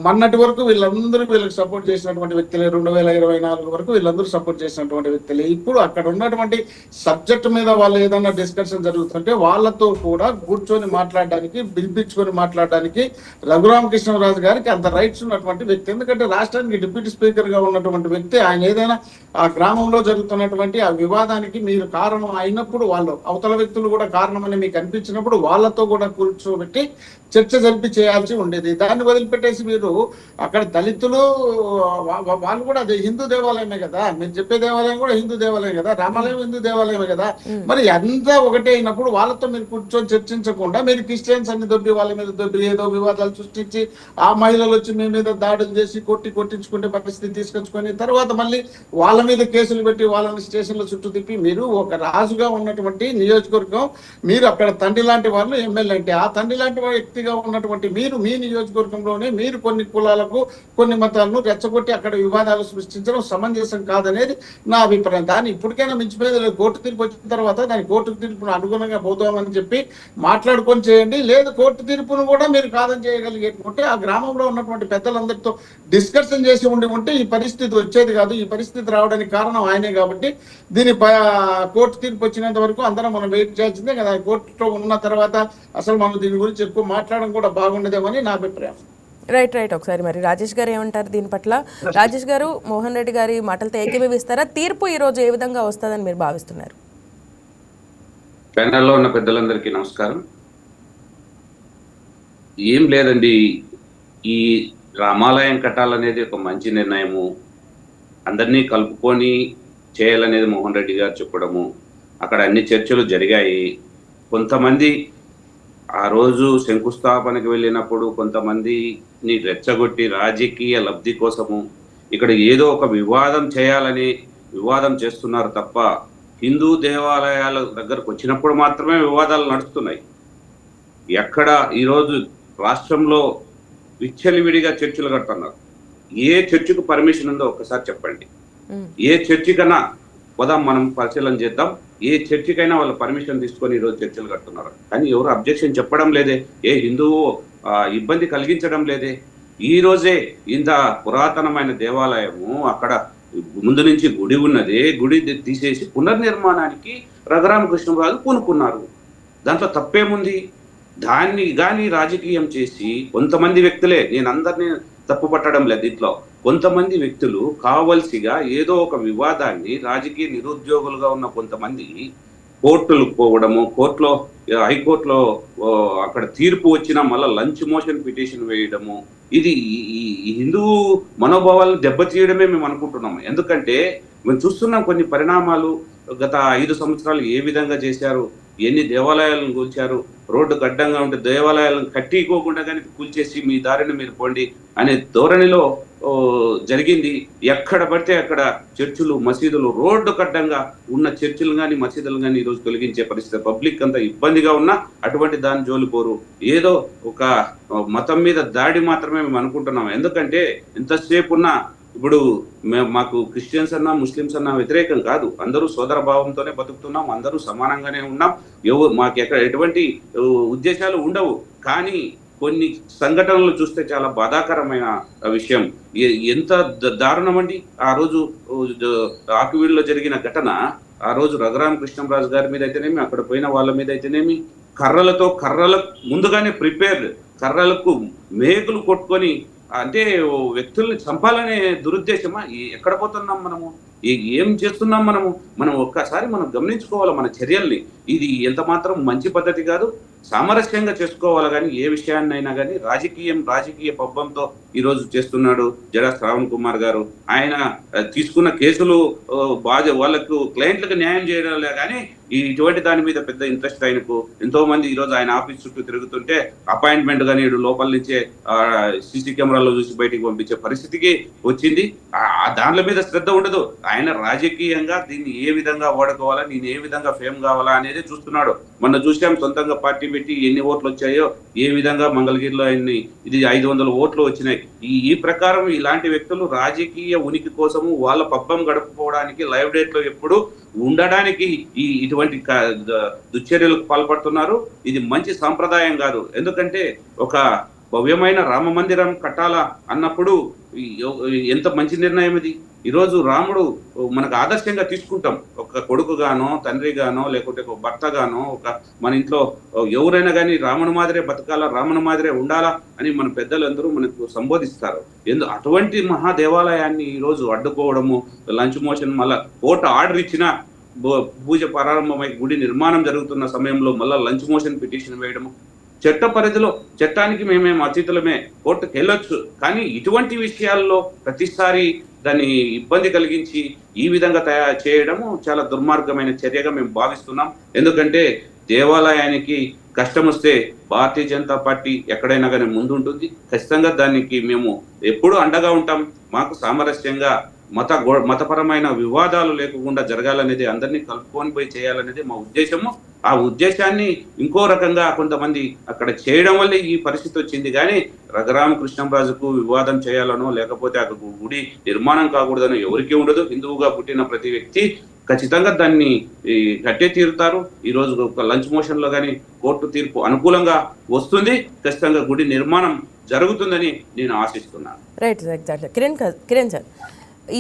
మొన్నటి వరకు వీళ్ళందరూ వీళ్ళకి సపోర్ట్ చేసినటువంటి వ్యక్తులే. 2024 వరకు వీళ్ళందరూ సపోర్ట్ చేసినటువంటి వ్యక్తులే. ఇప్పుడు అక్కడ ఉన్నటువంటి సబ్జెక్ట్ మీద వాళ్ళు ఏదైనా డిస్కషన్ జరుగుతుంటే వాళ్ళతో కూడా కూర్చొని మాట్లాడడానికి, పిలిపించుకొని మాట్లాడడానికి రఘురామకృష్ణరాజు గారికి అంత రైట్స్ ఉన్నటువంటి వ్యక్తి. ఎందుకంటే రాష్ట్రానికి డిప్యూటీ స్పీకర్ గా ఉన్నటువంటి వ్యక్తి. ఆయన ఏదైనా ఆ గ్రామంలో జరుగుతున్నటువంటి ఆ వివాదానికి మీరు కారణం అయినప్పుడు, వాళ్ళు అవతల వ్యక్తులు కూడా కారణమని మీకు అనిపించినప్పుడు వాళ్ళతో కూడా కూర్చోబెట్టి చర్చ జరిపి చేయాల్సి ఉండేది. దాన్ని వదిలిపెట్టేసి మీరు అక్కడ దళితులు వాళ్ళు కూడా అదే హిందూ దేవాలయమే కదా, మీరు చెప్పే దేవాలయం కూడా హిందూ దేవాలయం కదా, రామాలయం హిందూ దేవాలయమే కదా, మరి అంతా ఒకటే అయినప్పుడు వాళ్ళతో మీరు కూర్చొని చర్చించకుండా మీరు క్రిస్టియన్స్ అన్ని దొబ్బి వాళ్ళ మీద దొబ్బి ఏదో వివాదాలు సృష్టించి ఆ మహిళలు వచ్చి మీ మీద దాడులు చేసి కొట్టించుకునే పరిస్థితి తీసుకొచ్చుకొని తర్వాత మళ్ళీ వాళ్ళ మీద కేసులు పెట్టి వాళ్ళని స్టేషన్ల చుట్టూ తిప్పి, మీరు ఒక రాజుగా ఉన్నటువంటి నియోజకవర్గం, మీరు అక్కడ తండ్రి లాంటి వాళ్ళు ఎమ్మెల్యే అంటే, ఆ తండ్రి లాంటి వ్యక్తిగా ఉన్నటువంటి మీరు మీ నియోజకవర్గంలోనే మీరు కొన్ని కులాలకు కొన్ని మతాలను రెచ్చగొట్టి అక్కడ వివాదాలు సృష్టించడం సమంజసం కాదనేది నా అభిప్రాయం. దాన్ని ఇప్పటికైనా మించిపోయేది కోర్టు తీర్పు వచ్చిన తర్వాత దాని కోర్టు తీర్పును అనుగుణంగా పోతామని చెప్పి మాట్లాడుకొని చేయండి. లేదు కోర్టు తీర్పును కూడా మీరు కాదని చేయగలిగేటువంటి ఆ గ్రామంలో ఉన్నటువంటి పెద్దలందరితో డిస్కషన్ చేసి ఉంటే ఈ పరిస్థితి వచ్చేది కాదు. ఈ పరిస్థితి రావడానికి కారణం ఆయనే కాబట్టి దీని కోర్టు తీర్పు వచ్చినంత వరకు అందరం మనం వెయిట్ చేయాల్సిందే కదా. కోర్టులో ఉన్న తర్వాత అసలు మనం దీని గురించి ఎక్కువ మాట్లాడడం కూడా బాగుండదేమని నా అభిప్రాయం. రైట్. ఒకసారి మరి రాజేష్ గారు ఏమంటారు దీని పట్ల? రాజేష్ గారు, మోహన్ రెడ్డి గారి మాటలతో ఏకీభవిస్తారా? తీర్పు ఈ రోజు ఏ విధంగా వస్తుందని మీరు భావిస్తున్నారు? ప్యానెల్లో ఉన్న పెద్దలందరికీ నమస్కారం. ఏం లేదండి, ఈ రామాలయం కట్టాలనేది ఒక మంచి నిర్ణయము, అందరినీ కలుపుకొని చేయాలనేది మోహన్ రెడ్డి గారు చెప్పడము, అక్కడ అన్ని చర్చలు జరిగాయి. కొంతమంది ఆ రోజు శంకుస్థాపనకి వెళ్ళినప్పుడు కొంతమందిని రెచ్చగొట్టి రాజకీయ లబ్ధి కోసము ఇక్కడ ఏదో ఒక వివాదం చేయాలని వివాదం చేస్తున్నారు తప్ప, హిందూ దేవాలయాల దగ్గరకు వచ్చినప్పుడు మాత్రమే వివాదాలు నడుస్తున్నాయి. ఎక్కడ ఈరోజు రాష్ట్రంలో విచ్చలివిడిగా చర్చలు కడుతున్నారు. ఏ చర్చికి పర్మిషన్ ఉందో ఒక్కసారి చెప్పండి. ఏ చర్చికైనా పోదాం, మనం పరిశీలన చేద్దాం. ఏ చర్చికైనా వాళ్ళ పర్మిషన్ తీసుకొని ఈరోజు చర్చలు కడుతున్నారు. కానీ ఎవరు అబ్జెక్షన్ చెప్పడం లేదే, ఏ హిందువు ఇబ్బంది కలిగించడం లేదే. ఈ రోజే ఇంత పురాతనమైన దేవాలయము, అక్కడ ముందు నుంచి గుడి ఉన్నది, గుడి తీసేసి పునర్నిర్మాణానికి రఘురామకృష్ణరాజు పూనుకున్నారు. దాంట్లో తప్పేముంది? దాన్ని కానీ రాజకీయం చేసి కొంతమంది వ్యక్తులే, నేను అందరినీ తప్పు పట్టడం లేదు, దీంట్లో కొంతమంది వ్యక్తులు కావలసిగా ఏదో ఒక వివాదాన్ని, రాజకీయ నిరుద్యోగులుగా ఉన్న కొంతమంది కోర్టులకు పోవడము, కోర్టులో హైకోర్టులో అక్కడ తీర్పు వచ్చినా మళ్ళీ లంచ్ మోషన్ పిటిషన్ వేయడము, ఇది ఈ హిందూ మనోభావాలను దెబ్బతీయడమే మేము అనుకుంటున్నాము. ఎందుకంటే మేము చూస్తున్నాం కొన్ని పరిణామాలు. గత 5 సంవత్సరాలు ఏ విధంగా చేశారు, ఎన్ని దేవాలయాలను కూల్చారు, రోడ్డు గడ్డంగా ఉంటే దేవాలయాలను కట్టికోకుండా కానీ కూల్చేసి మీ దారిని మీరు పోండి అనే ధోరణిలో జరిగింది. ఎక్కడ పడితే అక్కడ చర్చిలు మసీదులు రోడ్డు కడ్డంగా ఉన్న చర్చిలు కానీ మసీదులు కానీ ఈరోజు తొలగించే పరిస్థితి. పబ్లిక్ అంతా ఇబ్బందిగా ఉన్నా అటువంటి దాని జోలిపోరు. ఏదో ఒక మతం మీద దాడి మాత్రమే మేము అనుకుంటున్నాం. ఎందుకంటే ఎంతసేపు ఉన్నా ఇప్పుడు మాకు క్రిస్టియన్స్ అన్నా ముస్లిమ్స్ అన్నా వ్యతిరేకం కాదు. అందరూ సోదర భావంతోనే బతుకుతున్నాం, అందరూ సమానంగానే ఉన్నాం. మాకు ఎటువంటి ఉద్దేశాలు ఉండవు. కానీ కొన్ని సంఘటనలు చూస్తే చాలా బాధాకరమైన విషయం. ఎంత దారుణం అండి. ఆ రోజు ఆకివీడులో జరిగిన ఘటన, ఆ రోజు రఘురామ కృష్ణంరాజు గారి మీద అయితేనేమి, అక్కడ పోయిన వాళ్ళ మీద అయితేనేమి, కర్రలకు ముందుగానే ప్రిపేర్డ్, కర్రలకు మేకులు కొట్టుకొని, అంటే వ్యక్తుల్ని చంపాలనే దురుద్దేశమా? ఎక్కడ పోతున్నాం మనము? ఏం చేస్తున్నాం మనం ఒక్కసారి మనం గమనించుకోవాలి మన చర్యల్ని. ఇది ఎంత మాత్రం మంచి పద్ధతి కాదు. సామరస్యంగా చేసుకోవాలి. కానీ ఏ విషయాన్నైనా కానీ రాజకీయ పబ్బంతో ఈరోజు చేస్తున్నాడు జడా శ్రావణ్ కుమార్ గారు. ఆయన తీసుకున్న కేసులు వాళ్ళకు క్లయింట్లకు న్యాయం చేయడం కానీ ఇటువంటి దాని మీద పెద్ద ఇంట్రెస్ట్ ఆయనకు. ఎంతో మంది ఈరోజు ఆయన ఆఫీస్ చుట్టూ తిరుగుతుంటే అపాయింట్మెంట్ కానీ లోపల నుంచే సీసీ కెమెరాలో చూసి బయటికి పంపించే పరిస్థితికి వచ్చింది. దానిల మీద శ్రద్ధ ఉండదు. ఆయన రాజకీయంగా దీన్ని ఏ విధంగా వాడుకోవాలా, నేను ఏ విధంగా ఫేమ్ కావాలా అనేది చూస్తున్నాడు. మొన్న చూసాం, సొంతంగా పార్టీ పెట్టి ఎన్ని ఓట్లు వచ్చాయో, ఏ విధంగా మంగళగిరిలో ఆయన్ని ఇది 500 ఓట్లు వచ్చినాయి. ఈ ప్రకారం ఇలాంటి వ్యక్తులు రాజకీయ ఉనికి కోసము వాళ్ళ పబ్బం గడుపుకోవడానికి లైవ్ డేట్ లో ఎప్పుడు ఉండడానికి ఇటువంటి దుశ్చర్యలకు పాల్పడుతున్నారు. ఇది మంచి సాంప్రదాయం కాదు. ఎందుకంటే ఒక భవ్యమైన రామ మందిరం కట్టాలా అన్నప్పుడు ఎంత మంచి నిర్ణయం ఇది. ఈరోజు రాముడు మనకు ఆదర్శంగా తీసుకుంటాం. ఒక కొడుకు గానో, తండ్రి గానో, లేకుంటే ఒక భర్త గానో, మన ఇంట్లో ఎవరైనా కానీ రాముని మాదిరే బతకాలా, రాముని మాదిరే ఉండాలా అని మన పెద్దలందరూ మనకు సంబోధిస్తారు. అటువంటి మహా దేవాలయాన్ని ఈరోజు అడ్డుకోవడము, లంచ్ మోషన్, మళ్ళా కోర్టు ఆర్డర్ ఇచ్చినా పూజ ప్రారంభమై గుడి నిర్మాణం జరుగుతున్న సమయంలో మళ్ళా లంచ్ మోషన్ పిటిషన్ వేయడము. చట్ట పరిధిలో చట్టానికి మేమేం అతీతులమే, కోర్టుకు వెళ్ళొచ్చు. కానీ ఇటువంటి విషయాల్లో ప్రతిసారి దాన్ని ఇబ్బంది కలిగించి ఈ విధంగా తయారు చేయడము చాలా దుర్మార్గమైన చర్యగా మేము భావిస్తున్నాం. ఎందుకంటే దేవాలయానికి కష్టం వస్తే భారతీయ జనతా పార్టీ ఎక్కడైనా కానీ ముందుంటుంది. ఖచ్చితంగా దానికి మేము ఎప్పుడూ అండగా ఉంటాం. మాకు సామరస్యంగా మతపరమైన వివాదాలు లేకుండా జరగాలనేది, అందరినీ కలుపుకొని పోయి చేయాలనేది మా ఉద్దేశము. ఆ ఉద్దేశాన్ని ఇంకో రకంగా కొంతమంది అక్కడ చేయడం వల్ల ఈ పరిస్థితి వచ్చింది. కానీ రఘురామ కృష్ణంరాజుకు వివాదం చేయాలనో, లేకపోతే అక్కడ గుడి నిర్మాణం కాకూడదనో ఎవరికీ ఉండదు. హిందువుగా పుట్టిన ప్రతి వ్యక్తి ఖచ్చితంగా దాన్ని కట్టే తీరుతారు. ఈరోజు ఒక లంచ్ మోషన్ లో కానీ కోర్టు తీర్పు అనుకూలంగా వస్తుంది. ఖచ్చితంగా గుడి నిర్మాణం జరుగుతుందని నేను ఆశిస్తున్నాను. Right, exactly. కిరణ్ సార్,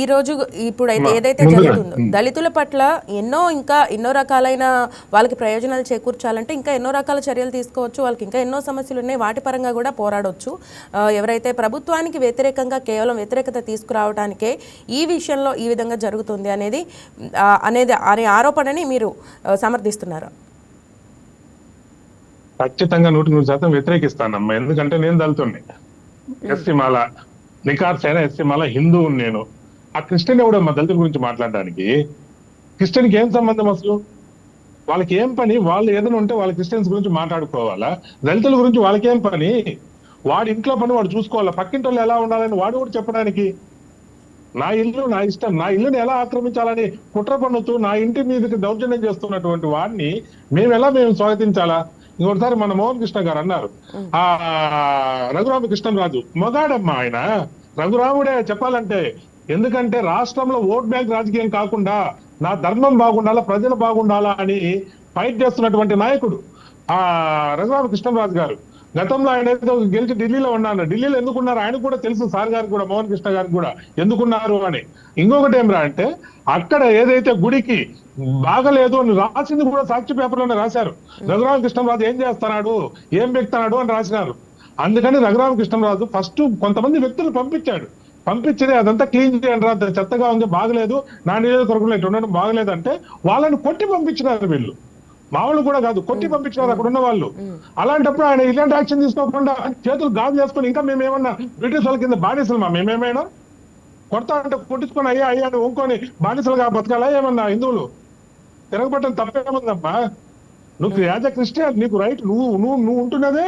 ఈ రోజు ఇప్పుడు ఏదైతే జరుగుతుందో దళితుల పట్ల ఎన్నో రకాలైన వాళ్ళకి ప్రయోజనాలు చేకూర్చాలంటే ఇంకా ఎన్నో రకాల చర్యలు తీసుకోవచ్చు. వాళ్ళకి ఇంకా ఎన్నో సమస్యలు ఉన్నాయి, వాటి పరంగా కూడా పోరాడవచ్చు. ఎవరైతే ప్రభుత్వానికి వ్యతిరేకంగా కేవలం వ్యతిరేకత తీసుకురావడానికే ఈ విషయంలో ఈ విధంగా జరుగుతుంది అనే ఆరోపణని మీరు సమర్థిస్తున్నారు? ఖచ్చితంగా 100% వ్యతిరేకిస్తానమ్మా. ఎందుకంటే నేను దళితుడిని, ఎస్సీ మాల, నికార్సైన ఎస్సీ మాల హిందువుని నేను. ఆ క్రిస్టియన్ ఎవడమ్మా దళితుల గురించి మాట్లాడడానికి? క్రిస్టియన్కి ఏం సంబంధం అసలు? వాళ్ళకి ఏం పని? వాళ్ళు ఏదైనా ఉంటే వాళ్ళ క్రిస్టియన్స్ గురించి మాట్లాడుకోవాలా? దళితుల గురించి వాళ్ళకేం పని? వాడి ఇంట్లో పని వాడు చూసుకోవాలా. పక్కింటి వాళ్ళు ఎలా ఉండాలని వాడు కూడా చెప్పడానికి, నా ఇల్లు నా ఇష్టం, నా ఇల్లుని ఎలా ఆక్రమించాలని కుట్ర పన్నుతూ నా ఇంటి మీదకి దౌర్జన్యం చేస్తున్నటువంటి వాడిని మేము స్వాగతించాలా? ఇంకోటిసారి మన మోహన్ కృష్ణ గారు అన్నారు, ఆ రఘురామ కృష్ణంరాజు మొగాడమ్మా. ఆయన రఘురాముడే చెప్పాలంటే. ఎందుకంటే రాష్ట్రంలో ఓట్ బ్యాంక్ రాజకీయం కాకుండా నా ధర్మం బాగుండాలా, ప్రజలు బాగుండాలా అని ఫైట్ చేస్తున్నటువంటి నాయకుడు ఆ రఘురామ కృష్ణంరాజు గారు. గతంలో ఆయన ఏదో గెలిచి ఢిల్లీలో ఉన్నాను. ఢిల్లీలో ఎందుకున్నారు ఆయనకు కూడా తెలుసు, సార్ గారికి కూడా, మోహన్ కృష్ణ గారికి కూడా ఎందుకున్నారు అని. ఇంకొకటి ఏం అంటే అక్కడ ఏదైతే గుడికి బాగలేదు అని రాసింది కూడా సాక్షి పేపర్లోనే రాశారు. రఘురామ కృష్ణంరాజు ఏం చేస్తున్నాడు, ఏం వ్యక్తున్నాడు అని రాసినారు. అందుకని రఘురామ కృష్ణంరాజు ఫస్ట్ కొంతమంది వ్యక్తులు పంపించేది అదంతా క్లీన్ చేయండి రా, చెత్తగా ఉంది, బాగలేదు, నా నియోజకవర్గంలో ఇటు ఉండడం బాగలేదు అంటే వాళ్ళని కొట్టి పంపించినారు. వీళ్ళు మామూలు కూడా కాదు, కొట్టి పంపించినారు అక్కడ ఉన్న వాళ్ళు. అలాంటప్పుడు ఆయన ఇలాంటి యాక్షన్ తీసుకోకుండా చేతులు గాజు చేసుకుని ఇంకా మేమేమన్నా బ్రిటిష్ వాళ్ళ కింద బానిసలమా? మేమేమైనా కొడతా అంటే కొట్టించుకొని అయ్యా అని వంకొని బానిసలుగా బతకాలా ఏమన్నా? హిందువులు తిరగబట్టడం తప్పేముందమ్మా? నువ్వు యాజ్ ఎ క్రిస్టియన్ నీకు రైట్, నువ్వు ఉంటున్నదే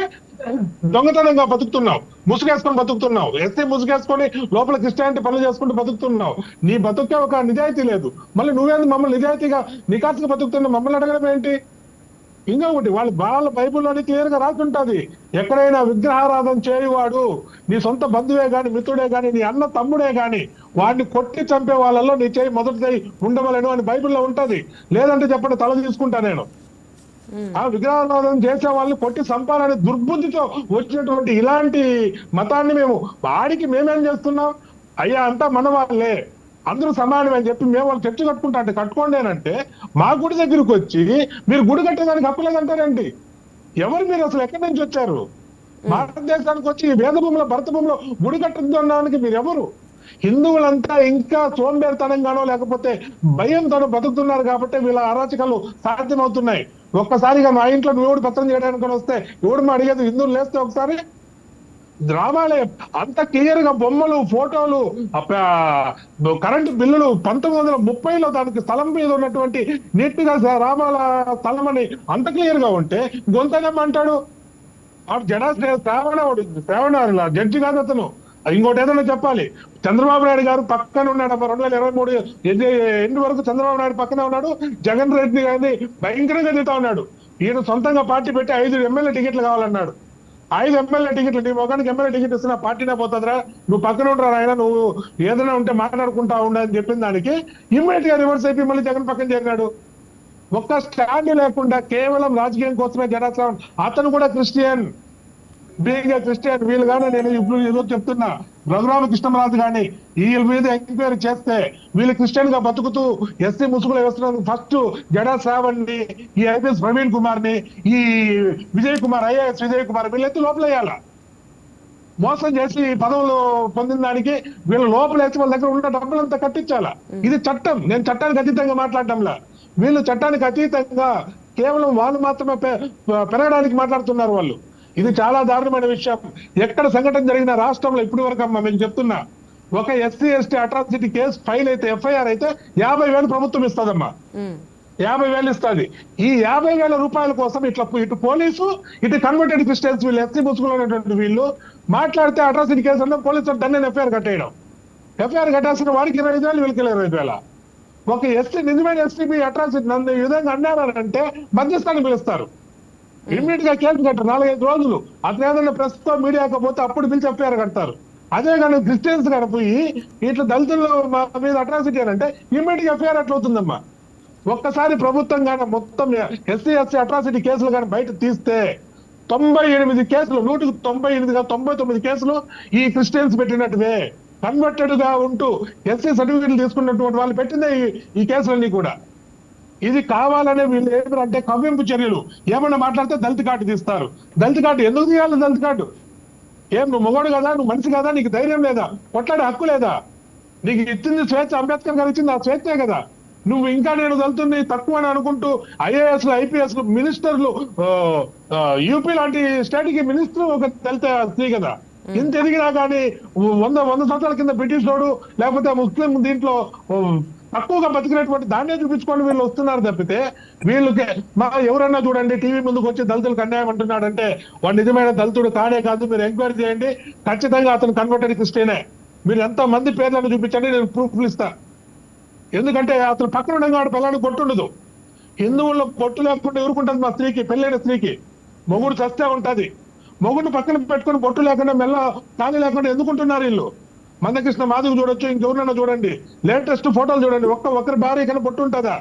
దొంగతనంగా బతుకుతున్నావు, ముసుగేసుకొని బతుకుతున్నావు, ఎస్సీ ముసుగేసుకొని లోపల క్రిస్టియానిటీ పనులు చేసుకుంటూ బతుకుతున్నావు. నీ బతుకే ఒక నిజాయితీ లేదు, మళ్ళీ నువ్వేంది మమ్మల్ని నిజాయితీగా నికాసుగా బతుకుతున్నావు మమ్మల్ని అడగడం ఏంటి? ఇంకొకటి వాళ్ళ బైబిల్లోని క్లియర్ గా రాసుంటది, ఎక్కడైనా విగ్రహారాధన చేయువాడు నీ సొంత బంధువే గాని మిత్రుడే గాని నీ అన్న తమ్ముడే గాని వాడిని కొట్టి చంపే వాళ్ళలో నీ చేయి మొదటి చేయి ఉండవలేను అని బైబిల్లో ఉంటది. లేదంటే చెప్పండి తల తీసుకుంటా నేను. ఆ విగ్రహారాధన చేసే వాళ్ళని కొట్టి చంపాలనే దుర్బుద్ధితో వచ్చినటువంటి ఇలాంటి మతాన్ని వాడికి మేమేం చేస్తున్నాం? అయ్యా అంతా మన వాళ్ళే, అందరూ సమానమే అని చెప్పి మేము వాళ్ళు చర్చ కట్టుకుంటా అంటే కట్టుకోండి అంటే మా గుడి దగ్గరికి వచ్చి మీరు గుడి కట్టేదానికి హక్కులేదంటారేంటి? ఎవరు మీరు అసలు ఎక్కడి నుంచి వచ్చారు? భారతదేశానికి వచ్చి వేద భూమిలో భరత భూమిలో గుడి కట్టడానికి మీరు ఎవరు? హిందువులంతా ఇంకా సోంబేరితనంగానో లేకపోతే భయంతోనో బతుకుతున్నారు కాబట్టి వీళ్ళ అరాచకాలు సాధ్యమవుతున్నాయి. ఒక్కసారిగా మా ఇంట్లో నువ్వు పత్రం చేయడానికి వస్తే ఎవడు అడిగేది? హిందువులు లేస్తే ఒకసారి డ్రామాలే అంత క్లియర్ గా బొమ్మలు ఫోటోలు కరెంటు బిల్లులు 1930లో దానికి స్థలం మీద ఉన్నటువంటి నీట్ గా రామాల స్థలం అని అంత క్లియర్ గా ఉంటే గొంతనేమంటాడు? జడా శ్రావణ జడ్జి కాదు అతను. ఇంకోటి ఏదైనా చెప్పాలి, చంద్రబాబు నాయుడు గారు పక్కన ఉన్నాడు 2023 ఎండ్ వరకు చంద్రబాబు నాయుడు పక్కనే ఉన్నాడు, జగన్ రెడ్డి గారిని భయంకరంగా తింటా ఉన్నాడు. ఈయన సొంతంగా పార్టీ పెట్టి 5 ఎమ్మెల్యే టికెట్లు కావాలన్నాడు. 5 ఎమ్మెల్యే టికెట్లు నీ మొగానికి ఎమ్మెల్యే టికెట్ ఇస్తున్నా పార్టీనే పోతుందిరా, నువ్వు పక్కన ఉంటారా ఆయన, నువ్వు ఏదైనా ఉంటే మాట్లాడుకుంటా ఉండని చెప్పిన దానికి ఇమ్మీడియట్ గా రివర్స్ అయిపోయి మళ్ళీ జగన్ పక్కన చేరినాడు. ఒక్క స్టాండ్ లేకుండా కేవలం రాజకీయం కోసమే జడాశ్రావణ్, అతను కూడా క్రిస్టియన్, బీయింగ్ క్రిస్టియన్. వీళ్ళు కానీ నేను ఇప్పుడు ఏదో చెప్తున్నా, రఘురామకృష్ణరాజు కానీ వీళ్ళ మీద ఎంక్వైరీ చేస్తే వీళ్ళు క్రిస్టియన్ గా బతుకుతూ ఎస్సీ ముసుగులు వేస్తున్నందుకు ఫస్ట్ జడా శ్రావణ్ ని, ఈ ఐపీఎస్ ప్రవీణ్ కుమార్ ని, ఈ విజయ్ కుమార్ ఐఏఎస్ విజయ్ కుమార్ వీళ్ళెత్తి లోపలేయాల. మోసం చేసి పదవులు పొందిన దానికి వీళ్ళు లోపలేసి వాళ్ళ దగ్గర ఉన్న డబ్బులంతా కట్టించాలా. ఇది చట్టం. నేను చట్టానికి అతీతంగా మాట్లాడటంలా, వీళ్ళు చట్టానికి అతీతంగా కేవలం వాళ్ళు మాత్రమే పెరగడానికి మాట్లాడుతున్నారు వాళ్ళు. ఇది చాలా దారుణమైన విషయం. ఎక్కడ సంఘటన జరిగిన రాష్ట్రంలో ఇప్పటి వరకు అమ్మా మేము చెప్తున్నా, ఒక SC ST atrocity case file అయితే ఎఫ్ఐఆర్ అయితే 50,000 ప్రభుత్వం ఇస్తుందమ్మా, 50,000 ఇస్తుంది. ఈ 50,000 రూపాయల కోసం ఇటు పోలీసు ఇటు కన్వర్టెడ్ క్రిస్టియన్స్ వీళ్ళు ఎస్సీ ముసుగులో ఉన్నటువంటి వీళ్ళు మాట్లాడితే అట్రాసిటీ కేసు అంటే పోలీసు దాన్ని ఎఫ్ఐఆర్ కట్టేయడం. ఎఫ్ఐఆర్ కట్టాల్సిన వాడికి 25,000 వీళ్ళకి 25,000. ఒక ఎస్సీ నిజమైన ఎస్టీపీ అట్రాసిటీ నన్ను ఈ విధంగా అన్నారంటే మధ్యస్థాన్ని పిలుస్తారు, ఇమ్మీడియట్ గా కేసు కట్టారు 4-5 రోజులు. అతను ఏదైనా ప్రస్తుతం మీడియాకి పోతే అప్పుడు పిలిచి ఎఫ్ఐఆర్ కడతారు. అదే కానీ క్రిస్టియన్స్ కనిపోయి ఇట్లా దళితుల మీద అట్రాసిటీ అంటే ఇమ్మీడియట్ గా ఎఫ్ఐఆర్ ఎట్లా అవుతుందమ్మా? ఒక్కసారి ప్రభుత్వం కానీ మొత్తం ఎస్సీ అట్రాసిటీ కేసులు కానీ బయట తీస్తే 98 కేసులు 99 కేసులు ఈ క్రిస్టియన్స్ పెట్టినట్టువే. కన్వర్టెడ్ గా ఉంటూ ఎస్సీ సర్టిఫికెట్లు తీసుకున్నటువంటి వాళ్ళు పెట్టిందే ఈ కేసులన్నీ కూడా. ఇది కావాలనే వీళ్ళు ఏంటంటే కవ్వింపు చర్యలు. ఏమన్నా మాట్లాడితే దళిత కార్డు తీస్తారు. దళిత కార్డు ఎందుకు తీయాలి? దళిత కార్డు ఏం నువ్వు మొగోడు కదా, నువ్వు మనిషి కదా, నీకు ధైర్యం లేదా, కొట్లాడే హక్కు లేదా? నీకు ఇచ్చింది స్వేచ్ఛ, అంబేద్కర్ గారు ఇచ్చింది ఆ స్వేచ్ఛే కదా. నువ్వు ఇంకా నేను దళితుని తక్కువ అని అనుకుంటూ ఐఏఎస్లు ఐపీఎస్లు మినిస్టర్లు, యూపీ లాంటి స్టేట్ కి మినిస్టర్ ఒక దళిత స్త్రీ కదా. ఇంత ఎదిగినా కానీ 100 సంవత్సరాల కింద బ్రిటిష్ వాడు లేకపోతే ముస్లిం దీంట్లో తక్కువగా బతికినటువంటి దాన్నే చూపించుకొని వీళ్ళు వస్తున్నారు తప్పితే వీళ్ళకి ఎవరన్నా చూడండి టీవీ ముందుకు వచ్చి దళితులకు అన్యాయం అంటున్నాడంటే వాడు నిజమైన దళితుడు కానే కాదు. మీరు ఎంక్వైరీ చేయండి, ఖచ్చితంగా అతను కన్వర్టెడ్ క్రిస్టియనే. మీరు ఎంత మంది పేర్లను చూపించండి, నేను ప్రూఫ్లు ఇస్తా. ఎందుకంటే అతను పక్కన ఉండగా వాడు పిల్లలకు పొట్టుండదు. హిందువుల్లో పొట్టు లేకుండా ఎవరుకుంటుంది? మా స్త్రీకి, పెళ్ళైన స్త్రీకి మొగుడు చస్తే ఉంటది. మొగుడిని పక్కన పెట్టుకుని పొట్టు లేకుండా మెల్ల తాళి లేకుండా ఎందుకుంటున్నారు వీళ్ళు? మందకృష్ణ మాధవ్ చూడొచ్చు, ఇంకెవరినైనా చూడండి, లేటెస్ట్ ఫోటోలు చూడండి, ఒక్కరి భార్య కన్నా పొట్టు ఉంటుందా?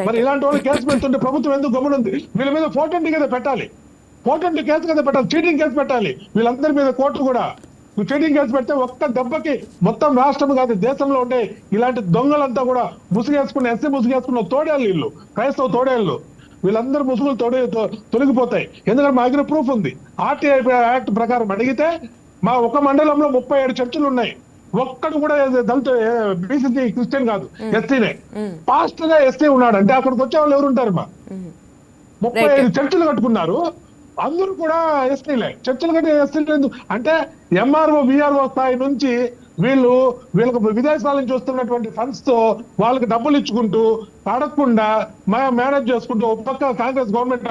మరి ఇలాంటి వాళ్ళు కేసు పెడుతుంటే ప్రభుత్వం ఎందుకు గమనుంది? వీళ్ళ మీద 420 కదా పెట్టాలి, 420 కేసు కదా పెట్టాలి, చీటింగ్ కేసు పెట్టాలి వీళ్ళందరి మీద. కోర్టు కూడా చీటింగ్ కేసు పెడితే ఒక్క దెబ్బకి మొత్తం రాష్ట్రం కాదు దేశంలో ఉండే ఇలాంటి దొంగలంతా కూడా ముసుగేసుకున్న ఎస్సీ ముసుగేసుకున్న తోడేళ్ళు వీళ్ళు, క్రైస్తవ తోడేళ్ళు, వీళ్ళందరూ ముసుగులు తొలగిపోతాయి. ఎందుకంటే మా దగ్గర ప్రూఫ్ ఉంది. ఆర్టీఐ యాక్ట్ ప్రకారం అడిగితే మా ఒక మండలంలో 37 చర్చిలు ఉన్నాయి. ఒక్కడు కూడా దళిత బీసీ క్రిస్టియన్ కాదు, ఎస్సీనే. పాస్టర్ గా ఎస్సీ ఉన్నాడు అంటే అక్కడికి వచ్చే వాళ్ళు ఎవరు ఉంటారు? మా 35 చర్చిలు కట్టుకున్నారు, అందరూ కూడా ఎస్టీలే. చర్చిలు కట్టి ఎస్టీలు ఎందుకు అంటే ఎంఆర్ఓ విఆర్ఓ స్థాయి నుంచి వీళ్ళకి విదేశాల నుంచి వస్తున్నటువంటి ఫండ్స్ తో వాళ్ళకి డబ్బులు ఇచ్చుకుంటూ అడగకుండా మేనేజ్ చేసుకుంటూ ఒక పక్క కాంగ్రెస్ గవర్నమెంట్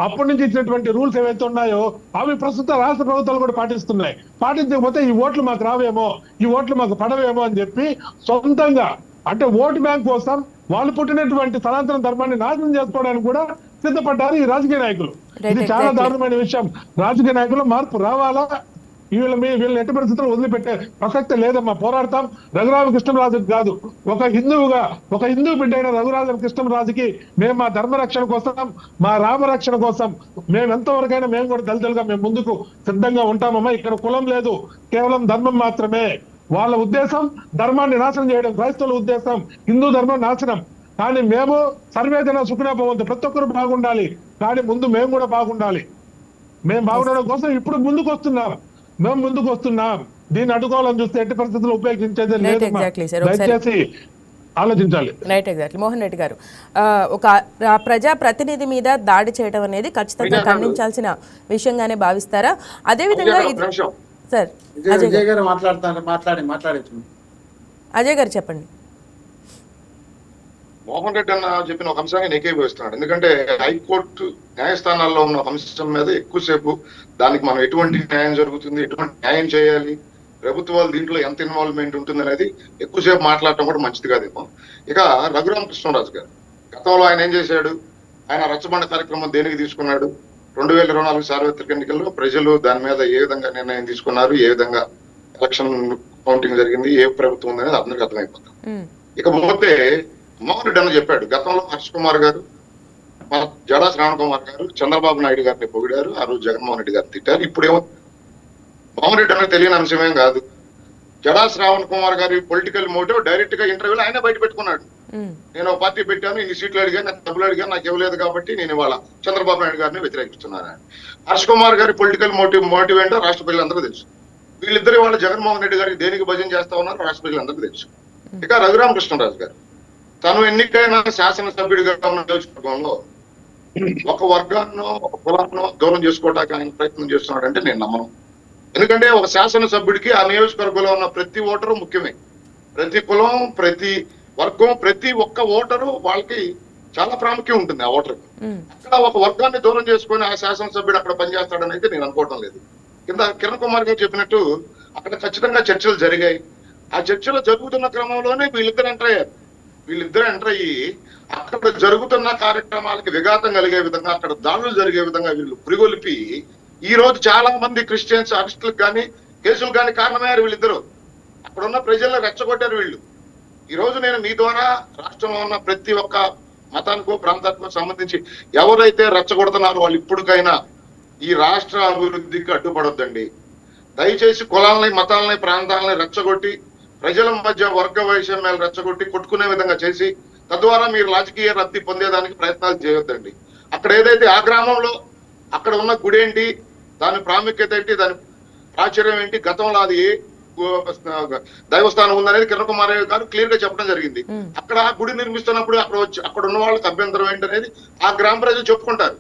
అప్పటి నుంచి ఇచ్చినటువంటి రూల్స్ ఏవైతే ఉన్నాయో అవి ప్రస్తుత రాష్ట్ర ప్రభుత్వాలు కూడా పాటిస్తున్నాయి. పాటించకపోతే ఈ ఓట్లు మాకు రావేమో, ఈ ఓట్లు మాకు పడవేమో అని చెప్పి సొంతంగా అంటే ఓటు బ్యాంక్ కోసం వాళ్ళు పుట్టినటువంటి సనాతన ధర్మాన్ని నాశనం చేసుకోవడానికి కూడా సిద్ధపడ్డారు ఈ రాజకీయ నాయకులు. ఇది చాలా దారుణమైన విషయం. రాజకీయ నాయకులు మార్పు రావాలా, వీళ్ళని ఎట్టి పరిస్థితుల్లో వదిలిపెట్టే ప్రసక్తి లేదమ్మా. పోరాడతాం. రఘురామకృష్ణరాజు కాదు, ఒక హిందూ బిడ్డ అయిన రఘురామకృష్ణరాజుకి మేము మా ధర్మ రక్షణ కోసం, మా రామ రక్షణ కోసం మేము ఎంతవరకైనా మేము కూడా దళితులుగా మేము ముందుకు సిద్ధంగా ఉంటామమ్మా. ఇక్కడ కులం లేదు, కేవలం ధర్మం మాత్రమే. వాళ్ళ ఉద్దేశం ధర్మాన్ని నాశనం చేయడం, క్రైస్తవుల ఉద్దేశం హిందూ ధర్మం నాశనం. కానీ మేము సర్వేజన సుఖినో భవంతు, ప్రతి ఒక్కరు బాగుండాలి, కానీ ముందు మేము కూడా బాగుండాలి. మేము బాగుండడం కోసం ఇప్పుడు ముందుకు వస్తున్నాం. దీన్ని అడ్డుకోవాలని చూస్తే ఎట్టి పరిస్థితుల్లో ఉపయోగించేది లేదు. దయచేసి ఆలోచించాలి. Right, exactly. మోహన్ రెడ్డి గారు, ఒక ప్రజా ప్రతినిధి మీద దాడి చేయడం అనేది ఖచ్చితంగా ఖండించాల్సిన విషయంగానే భావిస్తారా? అదేవిధంగా సార్ అజయ్ గారు అజయ్ గారు చెప్పండి. మోహన్ రెడ్డి అన్న చెప్పిన ఒక అంశాన్ని ఏకీభవిస్తున్నాడు. ఎందుకంటే హైకోర్టు న్యాయస్థానాల్లో ఉన్న అంశం మీద ఎక్కువసేపు దానికి మనం ఎటువంటి న్యాయం జరుగుతుంది, ఎటువంటి న్యాయం చేయాలి, ప్రభుత్వాలు దీంట్లో ఎంత ఇన్వాల్వ్మెంట్ ఉంటుంది అనేది ఎక్కువసేపు మాట్లాడటం కూడా మంచిది కాదేమో. ఇక రఘురామకృష్ణరాజు గారు గతంలో ఆయన ఏం చేశాడు? ఆయన రచ్చబండ కార్యక్రమం దేనికి తీసుకున్నాడు? 2024 సార్వత్రిక ఎన్నికల్లో ప్రజలు దాని మీద ఏ విధంగా నిర్ణయం తీసుకున్నారు, ఏ విధంగా ఎలక్షన్ కౌంటింగ్ జరిగింది, ఏ ప్రభుత్వం ఉంది అనేది అందరికీ అర్థమైపోతాం. ఇకపోతే మోహన్ రెడ్డి అన్న చెప్పాడు, గతంలో హర్ష్ కుమార్ గారు, జడా శ్రావణ్ కుమార్ గారు చంద్రబాబు నాయుడు గారిని పొగిడారు, ఆ రోజు జగన్మోహన్ రెడ్డి గారిని తిట్టారు. ఇప్పుడేమో మోహన్ రెడ్డి అన్న తెలియని అంశమేం కాదు. జడా శ్రావణ్ కుమార్ గారి పొలిటికల్ మోటివ్ డైరెక్ట్ గా ఇంటర్వ్యూలో ఆయన బయట పెట్టుకున్నాడు. నేను ఒక పార్టీ పెట్టాను, ఇన్ని సీట్లు అడిగాను, నాకు డబ్బులు అడిగాను, నాకు ఇవ్వలేదు కాబట్టి నేను ఇవాళ చంద్రబాబు నాయుడు గారిని వ్యతిరేకిస్తున్నాను. హర్ష్ కుమార్ గారి పొలిటికల్ మోటివ్ ఏంటో రాష్ట్ర ప్రజలందరూ తెలుసు. వీళ్ళిద్దరు వాళ్ళ జగన్మోహన్ రెడ్డి గారికి దేనికి భజన చేస్తా ఉన్నారు రాష్ట్ర ప్రజలందరికీ తెలుసు. ఇక రఘురామకృష్ణరాజు గారు తను ఎన్నికైన శాసనసభ్యుడిగా ఉన్న నియోజకవర్గంలో ఒక వర్గాన్నో ఒక కులాన్నో దూరం చేసుకోవడానికి ఆయన ప్రయత్నం చేస్తున్నాడంటే నేను నమ్మను. ఎందుకంటే ఒక శాసనసభ్యుడికి ఆ నియోజకవర్గంలో ఉన్న ప్రతి ఓటరు ముఖ్యమే. ప్రతి కులం, ప్రతి వర్గం, ప్రతి ఒక్క ఓటరు వాళ్ళకి చాలా ప్రాముఖ్యం ఉంటుంది ఆ ఓటర్కి. అక్కడ ఒక వర్గాన్ని దూరం చేసుకుని ఆ శాసనసభ్యుడు అక్కడ పనిచేస్తాడని అయితే నేను అనుకోవటం లేదు. కింద కిరణ్ కుమార్ గారు చెప్పినట్టు అక్కడ ఖచ్చితంగా చర్చలు జరిగాయి. ఆ చర్చలు జరుగుతున్న క్రమంలోనే వీళ్ళిద్దరు ఎంటర్ అయ్యి అక్కడ జరుగుతున్న కార్యక్రమాలకి విఘాతం కలిగే విధంగా, అక్కడ దాడులు జరిగే విధంగా వీళ్ళు పురిగొలిపి ఈ రోజు చాలా మంది క్రిస్టియన్స్ అరెస్టులకు కానీ కేసులు కానీ కారణమయ్యారు వీళ్ళిద్దరు. అక్కడ ఉన్న ప్రజలను రెచ్చగొట్టారు వీళ్ళు. ఈ రోజు నేను మీ ద్వారా రాష్ట్రంలో ఉన్న ప్రతి ఒక్క మతానికో ప్రాంతానికో సంబంధించి ఎవరైతే రెచ్చగొడుతున్నారో వాళ్ళు ఇప్పటికైనా ఈ రాష్ట్ర అభివృద్ధికి అడ్డుపడొద్దండి. దయచేసి కులాలని, మతాలని, ప్రాంతాలని రెచ్చగొట్టి ప్రజల మధ్య వర్గ వైషమ్యాలు రెచ్చగొట్టి కొట్టుకునే విధంగా చేసి తద్వారా మీరు రాజకీయ లబ్ధి పొందేదానికి ప్రయత్నాలు చేయొద్దండి. అక్కడ ఏదైతే ఆ గ్రామంలో అక్కడ ఉన్న గుడి ఏంటి, దాని ప్రాముఖ్యత ఏంటి, దాని ప్రాచుర్యం ఏంటి, గతంలో అది ఏ దైవస్థానం ఉందనేది కిరణ్ కుమార్ గారు క్లియర్ గా చెప్పడం జరిగింది. అక్కడ ఆ గుడి నిర్మిస్తున్నప్పుడు అక్కడ ఉన్న వాళ్ళకి అభ్యంతరం ఏంటి అనేది ఆ గ్రామ ప్రజలు చెప్పుకుంటారు.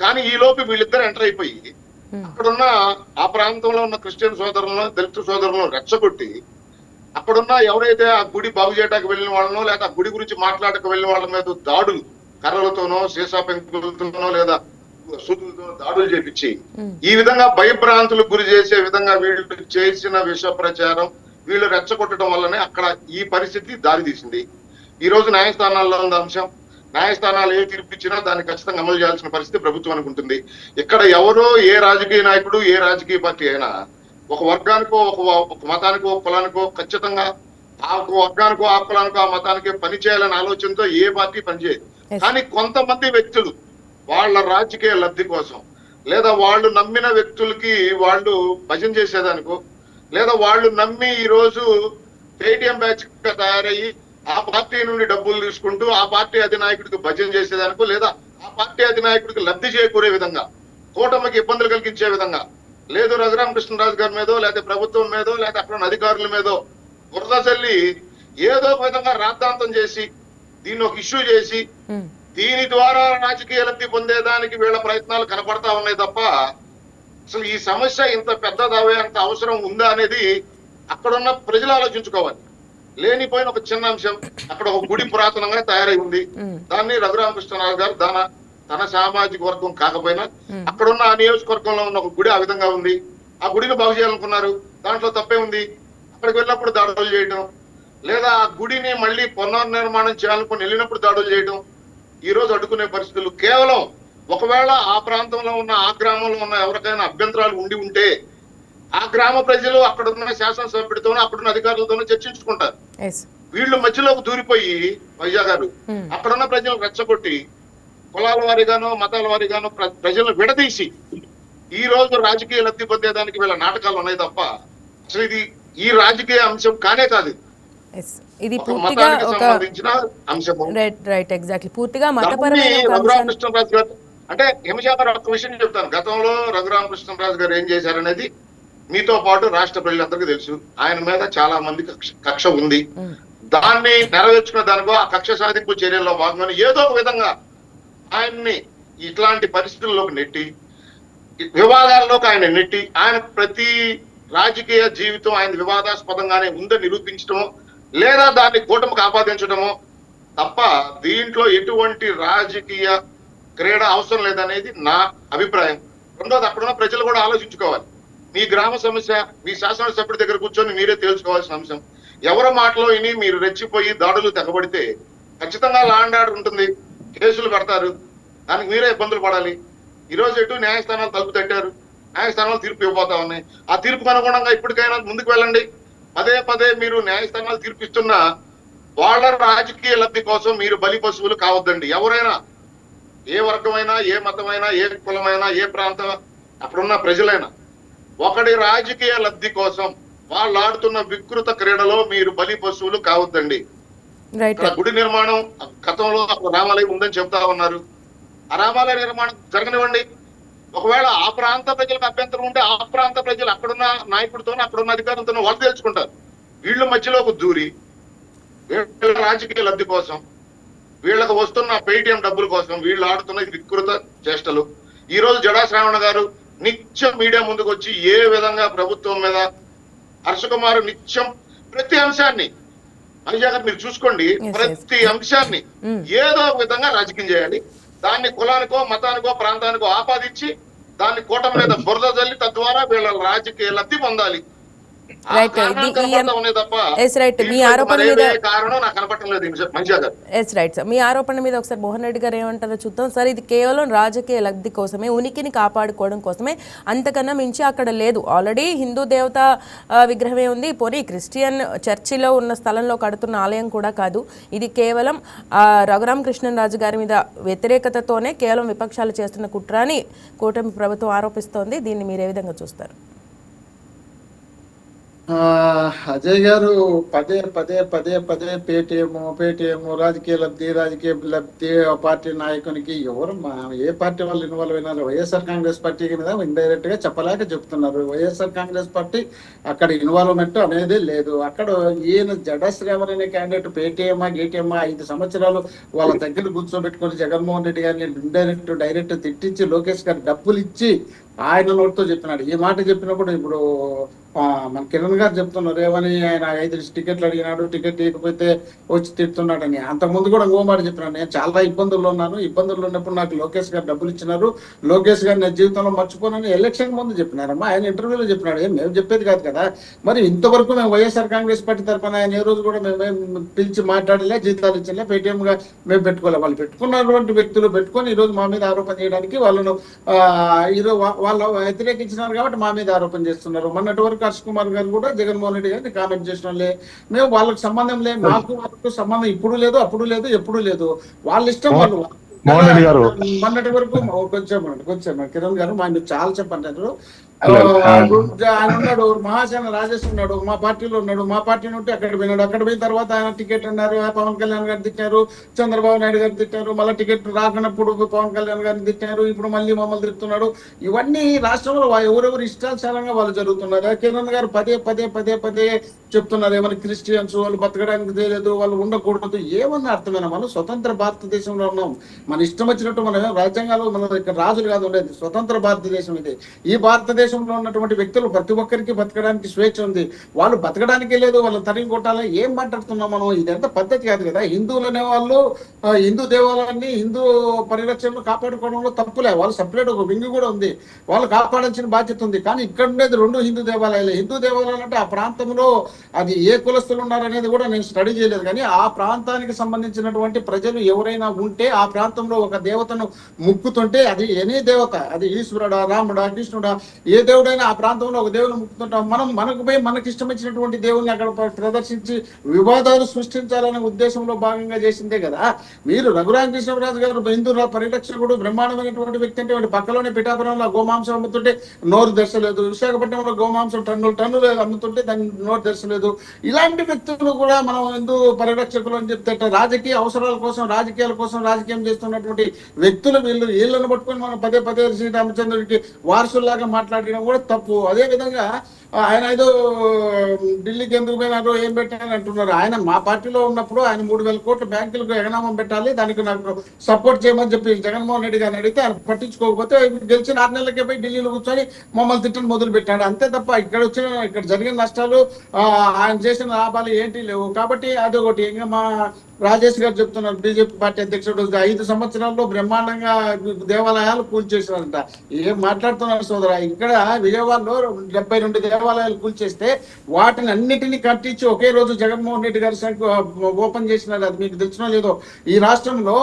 కానీ ఈ లోపు వీళ్ళిద్దరు ఎంటర్ అయిపోయి అక్కడున్న ఆ ప్రాంతంలో ఉన్న క్రిస్టియన్ సోదరులను, దళిత సోదరులను రెచ్చగొట్టి అక్కడున్న ఎవరైతే ఆ గుడి బాగు చేయడానికి వెళ్ళిన వాళ్ళనో లేదా ఆ గుడి గురించి మాట్లాడక వెళ్ళిన వాళ్ళ మీద దాడులు, కర్రలతోనో సీసా పెంకులతోనో లేదా సూదులతో దాడులు చేపించి ఈ విధంగా భయభ్రాంతులకు గురి చేసే విధంగా వీళ్ళు చేసిన విష ప్రచారం, వీళ్ళు రెచ్చగొట్టడం వల్లనే అక్కడ ఈ పరిస్థితి దారి తీసింది. ఈ రోజు న్యాయస్థానాల్లో ఉన్న అంశం, న్యాయస్థానాలు ఏ తీర్పు ఇచ్చినా దాన్ని ఖచ్చితంగా అమలు చేయాల్సిన పరిస్థితి ప్రభుత్వానికి ఉంటుంది. ఇక్కడ ఎవరో ఏ రాజకీయ నాయకుడు, ఏ రాజకీయ పార్టీ అయినా ఒక వర్గానికో, ఒక మతానికో, కులానికో ఖచ్చితంగా ఆ వర్గానికో, ఆ కులానికో, ఆ మతానికో పని చేయాలనే ఆలోచనతో ఏ పార్టీ పనిచేయదు. కానీ కొంతమంది వ్యక్తులు వాళ్ళ రాజకీయ లబ్ధి కోసం లేదా వాళ్ళు నమ్మిన వ్యక్తులకి వాళ్ళు భజన చేసేదానికో లేదా వాళ్ళు నమ్మి ఈ రోజు పేటిఎం బ్యాచ్ గా తయారయ్యి ఆ పార్టీ నుండి డబ్బులు తీసుకుంటూ ఆ పార్టీ అధినాయకుడికి భజన చేసేదానికో లేదా ఆ పార్టీ అధినాయకుడికి లబ్ధి చేకూరే విధంగా, కూటమికి ఇబ్బందులు కలిగించే విధంగా, లేదు రఘురామకృష్ణరాజు గారి మీదో లేదా ప్రభుత్వం మీదో లేదా అక్కడ ఉన్న అధికారుల మీదో బురద చల్లి ఏదో విధంగా రాద్ధాంతం చేసి దీన్ని ఒక ఇష్యూ చేసి దీని ద్వారా రాజకీయ లబ్ధి పొందేదానికి వీళ్ళ ప్రయత్నాలు కనపడతా ఉన్నాయి తప్ప అసలు ఈ సమస్య ఇంత పెద్దదవే అంత అవసరం ఉందా అనేది అక్కడున్న ప్రజలు ఆలోచించుకోవాలి. లేనిపోయిన ఒక చిన్న అంశం, అక్కడ ఒక గుడి పురాతనంగా తయారై ఉంది, దాన్ని రఘురామకృష్ణరాజు గారు తన సామాజిక వర్గం కాకపోయినా అక్కడున్న ఆ నియోజకవర్గంలో ఉన్న ఒక గుడి ఆ విధంగా ఉంది, ఆ గుడిని బాగు చేయాలనుకున్నారు, దాంట్లో తప్పే ఉంది. అక్కడికి వెళ్ళినప్పుడు దాడులు చేయడం, లేదా ఆ గుడిని మళ్ళీ పునర్నిర్మాణం చేయాలనుకుని వెళ్ళినప్పుడు దాడులు చేయడం ఈ రోజు అడ్డుకునే పరిస్థితులు. కేవలం ఒకవేళ ఆ ప్రాంతంలో ఉన్న ఆ గ్రామంలో ఉన్న ఎవరికైనా అభ్యంతరాలు ఉండి ఉంటే ఆ గ్రామ ప్రజలు అక్కడ ఉన్న శాసనసభ్యుడితోనూ అక్కడున్న అధికారులతోనూ చర్చించుకుంటారు. వీళ్ళు మధ్యలోకి దూరిపోయి వైజాగ్ గారు అక్కడున్న ప్రజలను రెచ్చగొట్టి కులాల వారిగానో మతాల వారిగానో ప్రజలను విడదీసి ఈ రోజు రాజకీయ లబ్ధి పొందేదానికి వీళ్ళ నాటకాలు ఉన్నాయి తప్ప అసలు ఇది ఈ రాజకీయ అంశం కానే కాదు. ఇది పూర్తిగా ఒక అంశము. రైట్, ఎగ్జాక్ట్లీ, పూర్తిగా మతపరమైన రఘురామకృష్ణరాజు గారు అంటే హిమశా గారు ఒక్క విషయం చెప్తాను. గతంలో రఘురామకృష్ణరాజు గారు ఏం చేశారనేది మీతో పాటు రాష్ట్ర ప్రజలందరికీ తెలుసు. ఆయన మీద చాలా మంది కక్ష ఉంది. దాన్ని నెరవేర్చుకునే దానికో ఆ కక్ష సాధింపు చర్యల్లో భాగంగా ఏదో ఒక విధంగా ఆయన్ని ఇట్లాంటి పరిస్థితుల్లోకి నెట్టి వివాదాల్లోకి ఆయన నెట్టి ఆయన ప్రతి రాజకీయ జీవితం ఆయన వివాదాస్పదంగానే ఉందని నిరూపించడమో లేదా దాన్ని కూటమికి ఆపాదించడమో తప్ప దీంట్లో ఎటువంటి రాజకీయ క్రీడ అవసరం లేదనేది నా అభిప్రాయం. రెండోది అక్కడున్న ప్రజలు కూడా ఆలోచించుకోవాలి. మీ గ్రామ సమస్య మీ శాసనసభ్యుడి దగ్గర కూర్చొని మీరే తేల్చుకోవాల్సిన అంశం. ఎవరి మాటలో విని మీరు రెచ్చిపోయి దాడులు తెగబడితే ఖచ్చితంగా లా అండ్ ఆర్డర్ ఉంటుంది, కేసులు పెడతారు, దానికి మీరే ఇబ్బందులు పడాలి. ఈ రోజు ఎటు న్యాయస్థానాలు తలుపు తట్టారు, న్యాయస్థానాలు తీర్పు ఇవ్వబోతా ఉన్నాయి. ఆ తీర్పుకు అనుగుణంగా ఇప్పటికైనా ముందుకు వెళ్ళండి. పదే పదే మీరు న్యాయస్థానాలు తీర్పిస్తున్నా వాళ్ళ రాజకీయ లబ్ధి కోసం మీరు బలి పశువులు కావద్దండి. ఎవరైనా, ఏ వర్గమైనా, ఏ మతమైనా, ఏ కులమైనా, ఏ ప్రాంతం అక్కడున్న ప్రజలైనా ఒకటి రాజకీయ లబ్ధి కోసం వాళ్ళు ఆడుతున్న వికృత క్రీడలో మీరు బలి పశువులు కావద్దండి. గుడి నిర్మాణం గతంలో రామాలయం ఉందని చెప్తా ఉన్నారు. ఆ రామాలయ నిర్మాణం జరగనివ్వండి. ఒకవేళ ఆ ప్రాంత ప్రజలకు అభ్యంతరం ఉంటే ఆ ప్రాంత ప్రజలు అక్కడున్న నాయకుడితోనూ అక్కడున్న అధికారులతోనూ వాళ్ళు తెలుసుకుంటారు. వీళ్ళు మధ్యలోకి దూరి వీళ్ళ రాజకీయ లబ్ధి కోసం, వీళ్ళకు వస్తున్న పేటిఎం డబ్బుల కోసం వీళ్ళు ఆడుతున్న వికృత చేష్టలు. ఈ రోజు జడా శ్రావణ గారు నిత్యం మీడియా ముందుకు వచ్చి ఏ విధంగా ప్రభుత్వం మీద హర్షకుమార్ నిత్యం ప్రతి అంశాన్ని వైజాగ్ మీరు చూసుకోండి, ప్రతి అంశాన్ని ఏదో ఒక విధంగా రాజకీయం చేయాలి. దాన్ని కులానికో మతానికో ప్రాంతానికో ఆపాదించి దాన్ని కూటమి మీద బురద జల్లి తద్వారా వీళ్ళ రాజకీయ లబ్ధి పొందాలి. మీ ఆరోపణ మీద ఒకసారి మోహన్ రెడ్డి గారు ఏమంటారో చూద్దాం సార్. ఇది కేవలం రాజకీయ లబ్ధి కోసమే, ఉనికిని కాపాడుకోవడం కోసమే, అంతకన్నా మించి అక్కడ లేదు. ఆల్రెడీ హిందూ దేవత విగ్రహమే ఉంది, పోనీ క్రిస్టియన్ చర్చిలో ఉన్న స్థలంలో కడుతున్న ఆలయం కూడా కాదు. ఇది కేవలం రఘురామకృష్ణరాజు గారి మీద వ్యతిరేకతతోనే కేవలం విపక్షాలు చేస్తున్న కుట్ర అని కూటమి ప్రభుత్వం ఆరోపిస్తోంది. దీన్ని మీరు ఏ విధంగా చూస్తారు? అజయ్ గారు పదే పదే పదే పదే పేటీఎం రాజకీయ లబ్ధి పార్టీ నాయకునికి ఎవరు ఏ పార్టీ వాళ్ళు ఇన్వాల్వ్ అయినారు? వైఎస్ఆర్ కాంగ్రెస్ పార్టీ మీద ఇండైరెక్ట్ గా చెప్పలేక చెప్తున్నారు. వైఎస్ఆర్ కాంగ్రెస్ పార్టీ అక్కడ ఇన్వాల్వ్మెంట్ అనేది లేదు. అక్కడ ఈయన జడశ్రావణ్ అనే క్యాండిడేట్ గేటీఎం 5 సంవత్సరాలు వాళ్ళ దగ్గర కూర్చోబెట్టుకొని జగన్మోహన్ రెడ్డి గారిని డైరెక్ట్ తిట్టించి లోకేష్ గారు డబ్బులు ఇచ్చి ఆయన నోటితో చెప్పినాడు. ఈ మాట చెప్పినప్పుడు ఇప్పుడు మన కిరణ్ గారు చెప్తున్నారు ఏమని, ఆయన 5 టికెట్లు అడిగినాడు, టికెట్ ఇవ్వకపోతే వచ్చి తిడుతున్నాడని. అంతకుముందు కూడా ఇంకో మాట చెప్పినాడు, నేను చాలా ఇబ్బందుల్లో ఉన్నాను, ఇబ్బందుల్లో ఉన్నప్పుడు నాకు లోకేష్ గారు డబ్బులు ఇచ్చినారు, లోకేష్ గారు నేను జీవితంలో మర్చిపోనని ఎలక్షన్ ముందు చెప్పినారమ్మా. ఆయన ఇంటర్వ్యూలో చెప్పినాడు, మేము చెప్పేది కాదు కదా. మరి ఇంతవరకు మేము వైఎస్ఆర్ కాంగ్రెస్ పార్టీ తరఫున ఆయన ఏ రోజు కూడా మేము పిలిచి మాట్లాడలే, జీతాలు ఇచ్చలే, పేటీఎం గా మేము పెట్టుకోలే. వాళ్ళు పెట్టుకున్నటువంటి వ్యక్తులు పెట్టుకొని ఈ రోజు మా మీద ఆరోపణ చేయడానికి వాళ్ళను ఈరోజు వాళ్ళు వ్యతిరేకించినారు కాబట్టి మా మీద ఆరోపణ చేస్తున్నారు. మొన్నటి వరకు హర్ష్ కుమార్ గారు కూడా జగన్మోహన్ రెడ్డి గారిని కామెంట్ చేసిన వాళ్ళే. మేము వాళ్ళకి సంబంధం లేదు, వాళ్ళకు సంబంధం ఇప్పుడు లేదు, అప్పుడు లేదు, ఎప్పుడు లేదు. వాళ్ళ ఇష్టం. వాళ్ళు మొన్నటి వరకు కొంచెం కిరణ్ గారు మా చాలా చెప్పంటారు. ఆయన ఉన్నాడు, మహాసేన రాజేష్ ఉన్నాడు, మా పార్టీలో ఉన్నాడు, మా పార్టీ నుండి అక్కడ పోయినాడు. అక్కడ పోయిన తర్వాత ఆయన టికెట్ అన్నారు, పవన్ కళ్యాణ్ గారు తిట్టారు, చంద్రబాబు నాయుడు గారు తిట్టారు, మళ్ళీ టికెట్ రాకున్నప్పుడు పవన్ కళ్యాణ్ గారిని తిట్టారు, ఇప్పుడు మళ్ళీ మమ్మల్ని తిడుతున్నాడు. ఇవన్నీ రాష్ట్రంలో ఎవరెవరు ఇష్టాచారంగా వాళ్ళు జరుగుతున్నారు. కిరణ్ గారు పదే పదే పదే పదే చెప్తున్నారు ఏమన్నా క్రిస్టియన్స్ వాళ్ళు బతకడానికి తెలియదు, వాళ్ళు ఉండకూడదు. ఏమన్నా అర్థమైనా మనం స్వతంత్ర భారతదేశంలో ఉన్నాం. మన ఇష్టం వచ్చినట్టు మనం రాజ్యాంగాలు మన రాజులు కాదు ఉండేది, స్వతంత్ర భారతదేశం ఇది. ఈ భారతదేశం దేశంలో ఉన్నటువంటి వ్యక్తులు ప్రతి ఒక్కరికి బతకడానికి స్వేచ్ఛ ఉంది, వాళ్ళు బతకడానికి లేదు, వాళ్ళు తరిగి కొట్టాలని ఏం మాట్లాడుతున్నాం మనం? ఇదంతా పద్ధతి కాదు కదా. హిందువులు అనే వాళ్ళు హిందూ దేవాలయాన్ని హిందూ పరిరక్షణను కాపాడుకోవడంలో తప్పులే, వాళ్ళు సపరేట్ ఒక వింగ్ కూడా ఉంది, వాళ్ళు కాపాడాల్సిన బాధ్యత ఉంది. కానీ ఇక్కడ ఉండేది రెండు హిందూ దేవాలయాలు. హిందూ దేవాలయాలు అంటే ఆ ప్రాంతంలో అది ఏ కులస్తులు ఉన్నారనేది కూడా నేను స్టడీ చేయలేదు, కానీ ఆ ప్రాంతానికి సంబంధించినటువంటి ప్రజలు ఎవరైనా ఉంటే ఆ ప్రాంతంలో ఒక దేవతను ముక్కుతుంటే అది ఎనీ దేవత, అది ఈశ్వరుడా, రాముడా, కృష్ణుడా, ఏ దేవుడైనా ఆ ప్రాంతంలో ఒక దేవుని ముక్కుతుంటాం. మనం మనకు పోయి మనకి ఇష్టం వచ్చినటువంటి దేవుని అక్కడ ప్రదర్శించి వివాదాలు సృష్టించాలనే ఉద్దేశంలో భాగంగా చేసిందే కదా. మీరు రఘురామకృష్ణరాజు గారు హిందూ పరిరక్షకుడు, బ్రహ్మాండమైనటువంటి వ్యక్తి అంటే వాడి పక్కలోనే పిఠాపురంలో గోమాంసం అమ్ముతుంటే నోరు తెరచలేదు, విశాఖపట్నంలో గోమాంసం టన్నులు అమ్ముతుంటే దాన్ని నోరు తెరచలేదు. ఇలాంటి వ్యక్తులు కూడా మనం హిందూ పరిరక్షకులు అని చెప్తే రాజకీయ అవసరాల కోసం, రాజకీయాల కోసం రాజకీయం చేస్తున్నటువంటి వ్యక్తులు వీళ్ళను పట్టుకొని మనం పదే పదే శ్రీరామచంద్రుడికి వారసుల్లాగా మాట్లాడడం కూడా తప్పు. అదే విధంగా ఆయన ఏదో ఢిల్లీకి ఎందుకు పోయినారో ఏం పెట్టారని అంటున్నారు. ఆయన మా పార్టీలో ఉన్నప్పుడు ఆయన 3,000 కోట్ల బ్యాంకులకు ఎగనామం పెట్టాలి, దానికి నాకు సపోర్ట్ చేయమని చెప్పి జగన్మోహన్ రెడ్డి గారిని అడిగితే ఆయన పట్టించుకోకపోతే గెలిచిన 6 నెలలకే పోయి ఢిల్లీలో కూర్చొని మమ్మల్ని తిట్టడం మొదలు పెట్టాడు. అంతే తప్ప ఇక్కడ జరిగిన నష్టాలు, ఆయన చేసిన లాభాలు ఏంటి లేవు. కాబట్టి అదొకటి. ఇంకా మా రాజేష్ గారు చెప్తున్నారు, బీజేపీ పార్టీ అధ్యక్షుడు 5 సంవత్సరాల్లో బ్రహ్మాండంగా దేవాలయాలు కూల్చేసారంట. ఏం మాట్లాడుతున్నారు సోదరా? ఇక్కడ విజయవాడలో 72 దేవాలయాలు కూల్చేస్తే వాటిని అన్నిటినీ కట్టించి ఒకే రోజు జగన్మోహన్ రెడ్డి గారు ఓపెన్ చేసినారు. అది మీకు తెలిసినో లేదో. ఈ రాష్ట్రంలో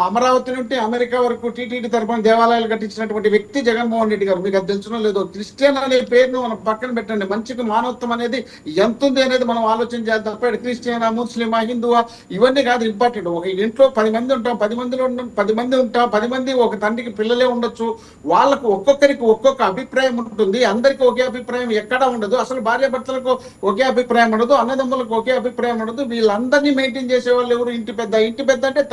అమరావతి నుండి అమెరికా వరకు టీటీడీ తరపున దేవాలయాలు కట్టించినటువంటి వ్యక్తి జగన్మోహన్ రెడ్డి గారు. మీకు అది తెలుసునో లేదో. క్రిస్టియన్ అనే పేరును మనం పక్కన పెట్టండి. మంచికి మానవత్వం అనేది ఎంత ఉంది అనేది మనం ఆలోచన చేయాలి తప్ప క్రిస్టియనా, ముస్లిమా, హిందువా ఇవన్నీ కాదు ఇంపార్టెంట్. ఒక ఇంట్లో 10 మంది ఉంటాం, 10 మంది ఉంటాం, 10 మంది ఒక తండ్రికి పిల్లలే ఉండొచ్చు. వాళ్ళకు ఒక్కొక్కరికి ఒక్కొక్క అభిప్రాయం ఉంటుంది. అందరికీ ఒకే అభిప్రాయం ఎక్కడా ఉండదు. అసలు భార్య భర్తలకు ఒకే అభిప్రాయం ఉండదు, అన్నదమ్ములకు ఒకే అభిప్రాయం ఉండదు. వీళ్ళందరినీ మెయింటైన్ చేసే వాళ్ళు ఎవరు? ఇంటి పెద్ద అంటే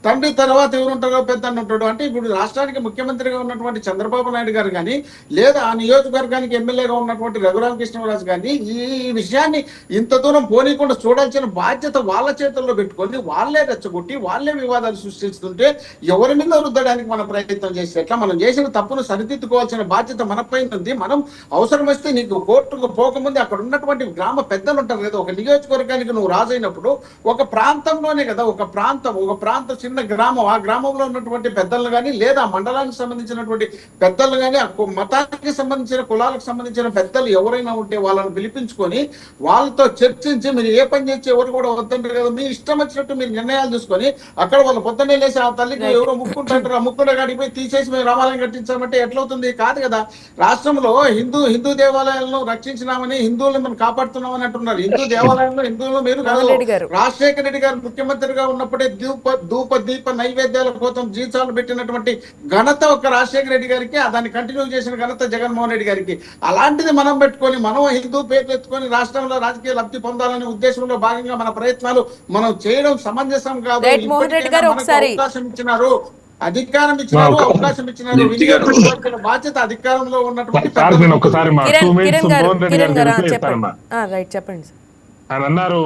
తండ్రి తర్వాత ఎవరు ఉంటారో పెద్ద అని ఉంటాడు. అంటే ఇప్పుడు రాష్ట్రానికి ముఖ్యమంత్రిగా ఉన్నటువంటి చంద్రబాబు నాయుడు గారు కానీ, లేదా ఆ నియోజకవర్గానికి ఎమ్మెల్యేగా ఉన్నటువంటి రఘురామకృష్ణరాజు కానీ ఈ విషయాన్ని ఇంత దూరం పోనీకుండా చూడాల్సిన బాధ్యత వాళ్ళ చేతుల్లో పెట్టుకొని వాళ్ళే రెచ్చగొట్టి వాళ్ళే వివాదాలు సృష్టిస్తుంటే ఎవరి మీద రుద్దడానికి మనం ప్రయత్నం చేస్తే ఎట్లా? మనం చేసిన తప్పును సరిదిద్దుకోవాల్సిన బాధ్యత మనపై ఉంది. మనం అవసరం వస్తే నీకు కోర్టుకు పోకముందే అక్కడ ఉన్నటువంటి గ్రామ పెద్దలు ఉంటారు కదా. ఒక నియోజకవర్గానికి నువ్వు రాజైనప్పుడు ఒక ప్రాంతంలోనే కదా, ఒక ప్రాంతం చిన్న గ్రామం, ఆ గ్రామంలో ఉన్నటువంటి పెద్దలను కానీ, లేదా మండలానికి సంబంధించినటువంటి పెద్దలు కానీ, ఆ మతానికి సంబంధించిన కులాలకు సంబంధించిన పెద్దలు ఎవరైనా ఉంటే వాళ్ళని పిలిపించుకొని వాళ్ళతో చర్చించి మీరు ఏ పని చేసి ఎవరు కూడా వద్దంటారు కదా, మీ ఇష్టం వచ్చినట్టు మీరు నిర్ణయాలు తీసుకొని అక్కడ వాళ్ళు పొద్దున్నే లేసి ఆ తల్లికి ఎవరో ముక్కుంటారు, ఆ ముక్కున్న కాడికి పోయి తీసేసి మేము రామాలయం కట్టించామంటే ఎట్లవుతుంది? కాదు కదా. రాష్ట్రంలో హిందూ దేవాలయాలను రక్షించినామని, హిందువులను మనం కాపాడుతున్నామని అంటున్నారు. హిందూ దేవాలయంలో హిందువులు మీరు రాజశేఖర రెడ్డి గారు ముఖ్యమంత్రిగా ఉన్నప్పుడే దీప నైవేద్యాల కోసం జీతాలు పెట్టినటువంటి ఘనత ఒక రాజశేఖర రెడ్డి గారికి, దాన్ని కంటిన్యూ చేసిన ఘనత జగన్మోహన్ రెడ్డి గారికి. అలాంటిది మనం పెట్టుకొని మనం హిందూ పేర్లు ఎత్తుకొని రాష్ట్రంలో రాజకీయ లబ్ధి పొందాలనే ఉద్దేశంలో భాగంగా మన ప్రయత్నాలు మనం చేయడం సమంజసం కాదు. అవకాశం ఇచ్చినారు, అవకాశం ఇచ్చినారు, వినియోగించుకోవాల్సిన బాధ్యత అధికారంలో ఉన్నటువంటి చెప్పండి. ఆయన అన్నారు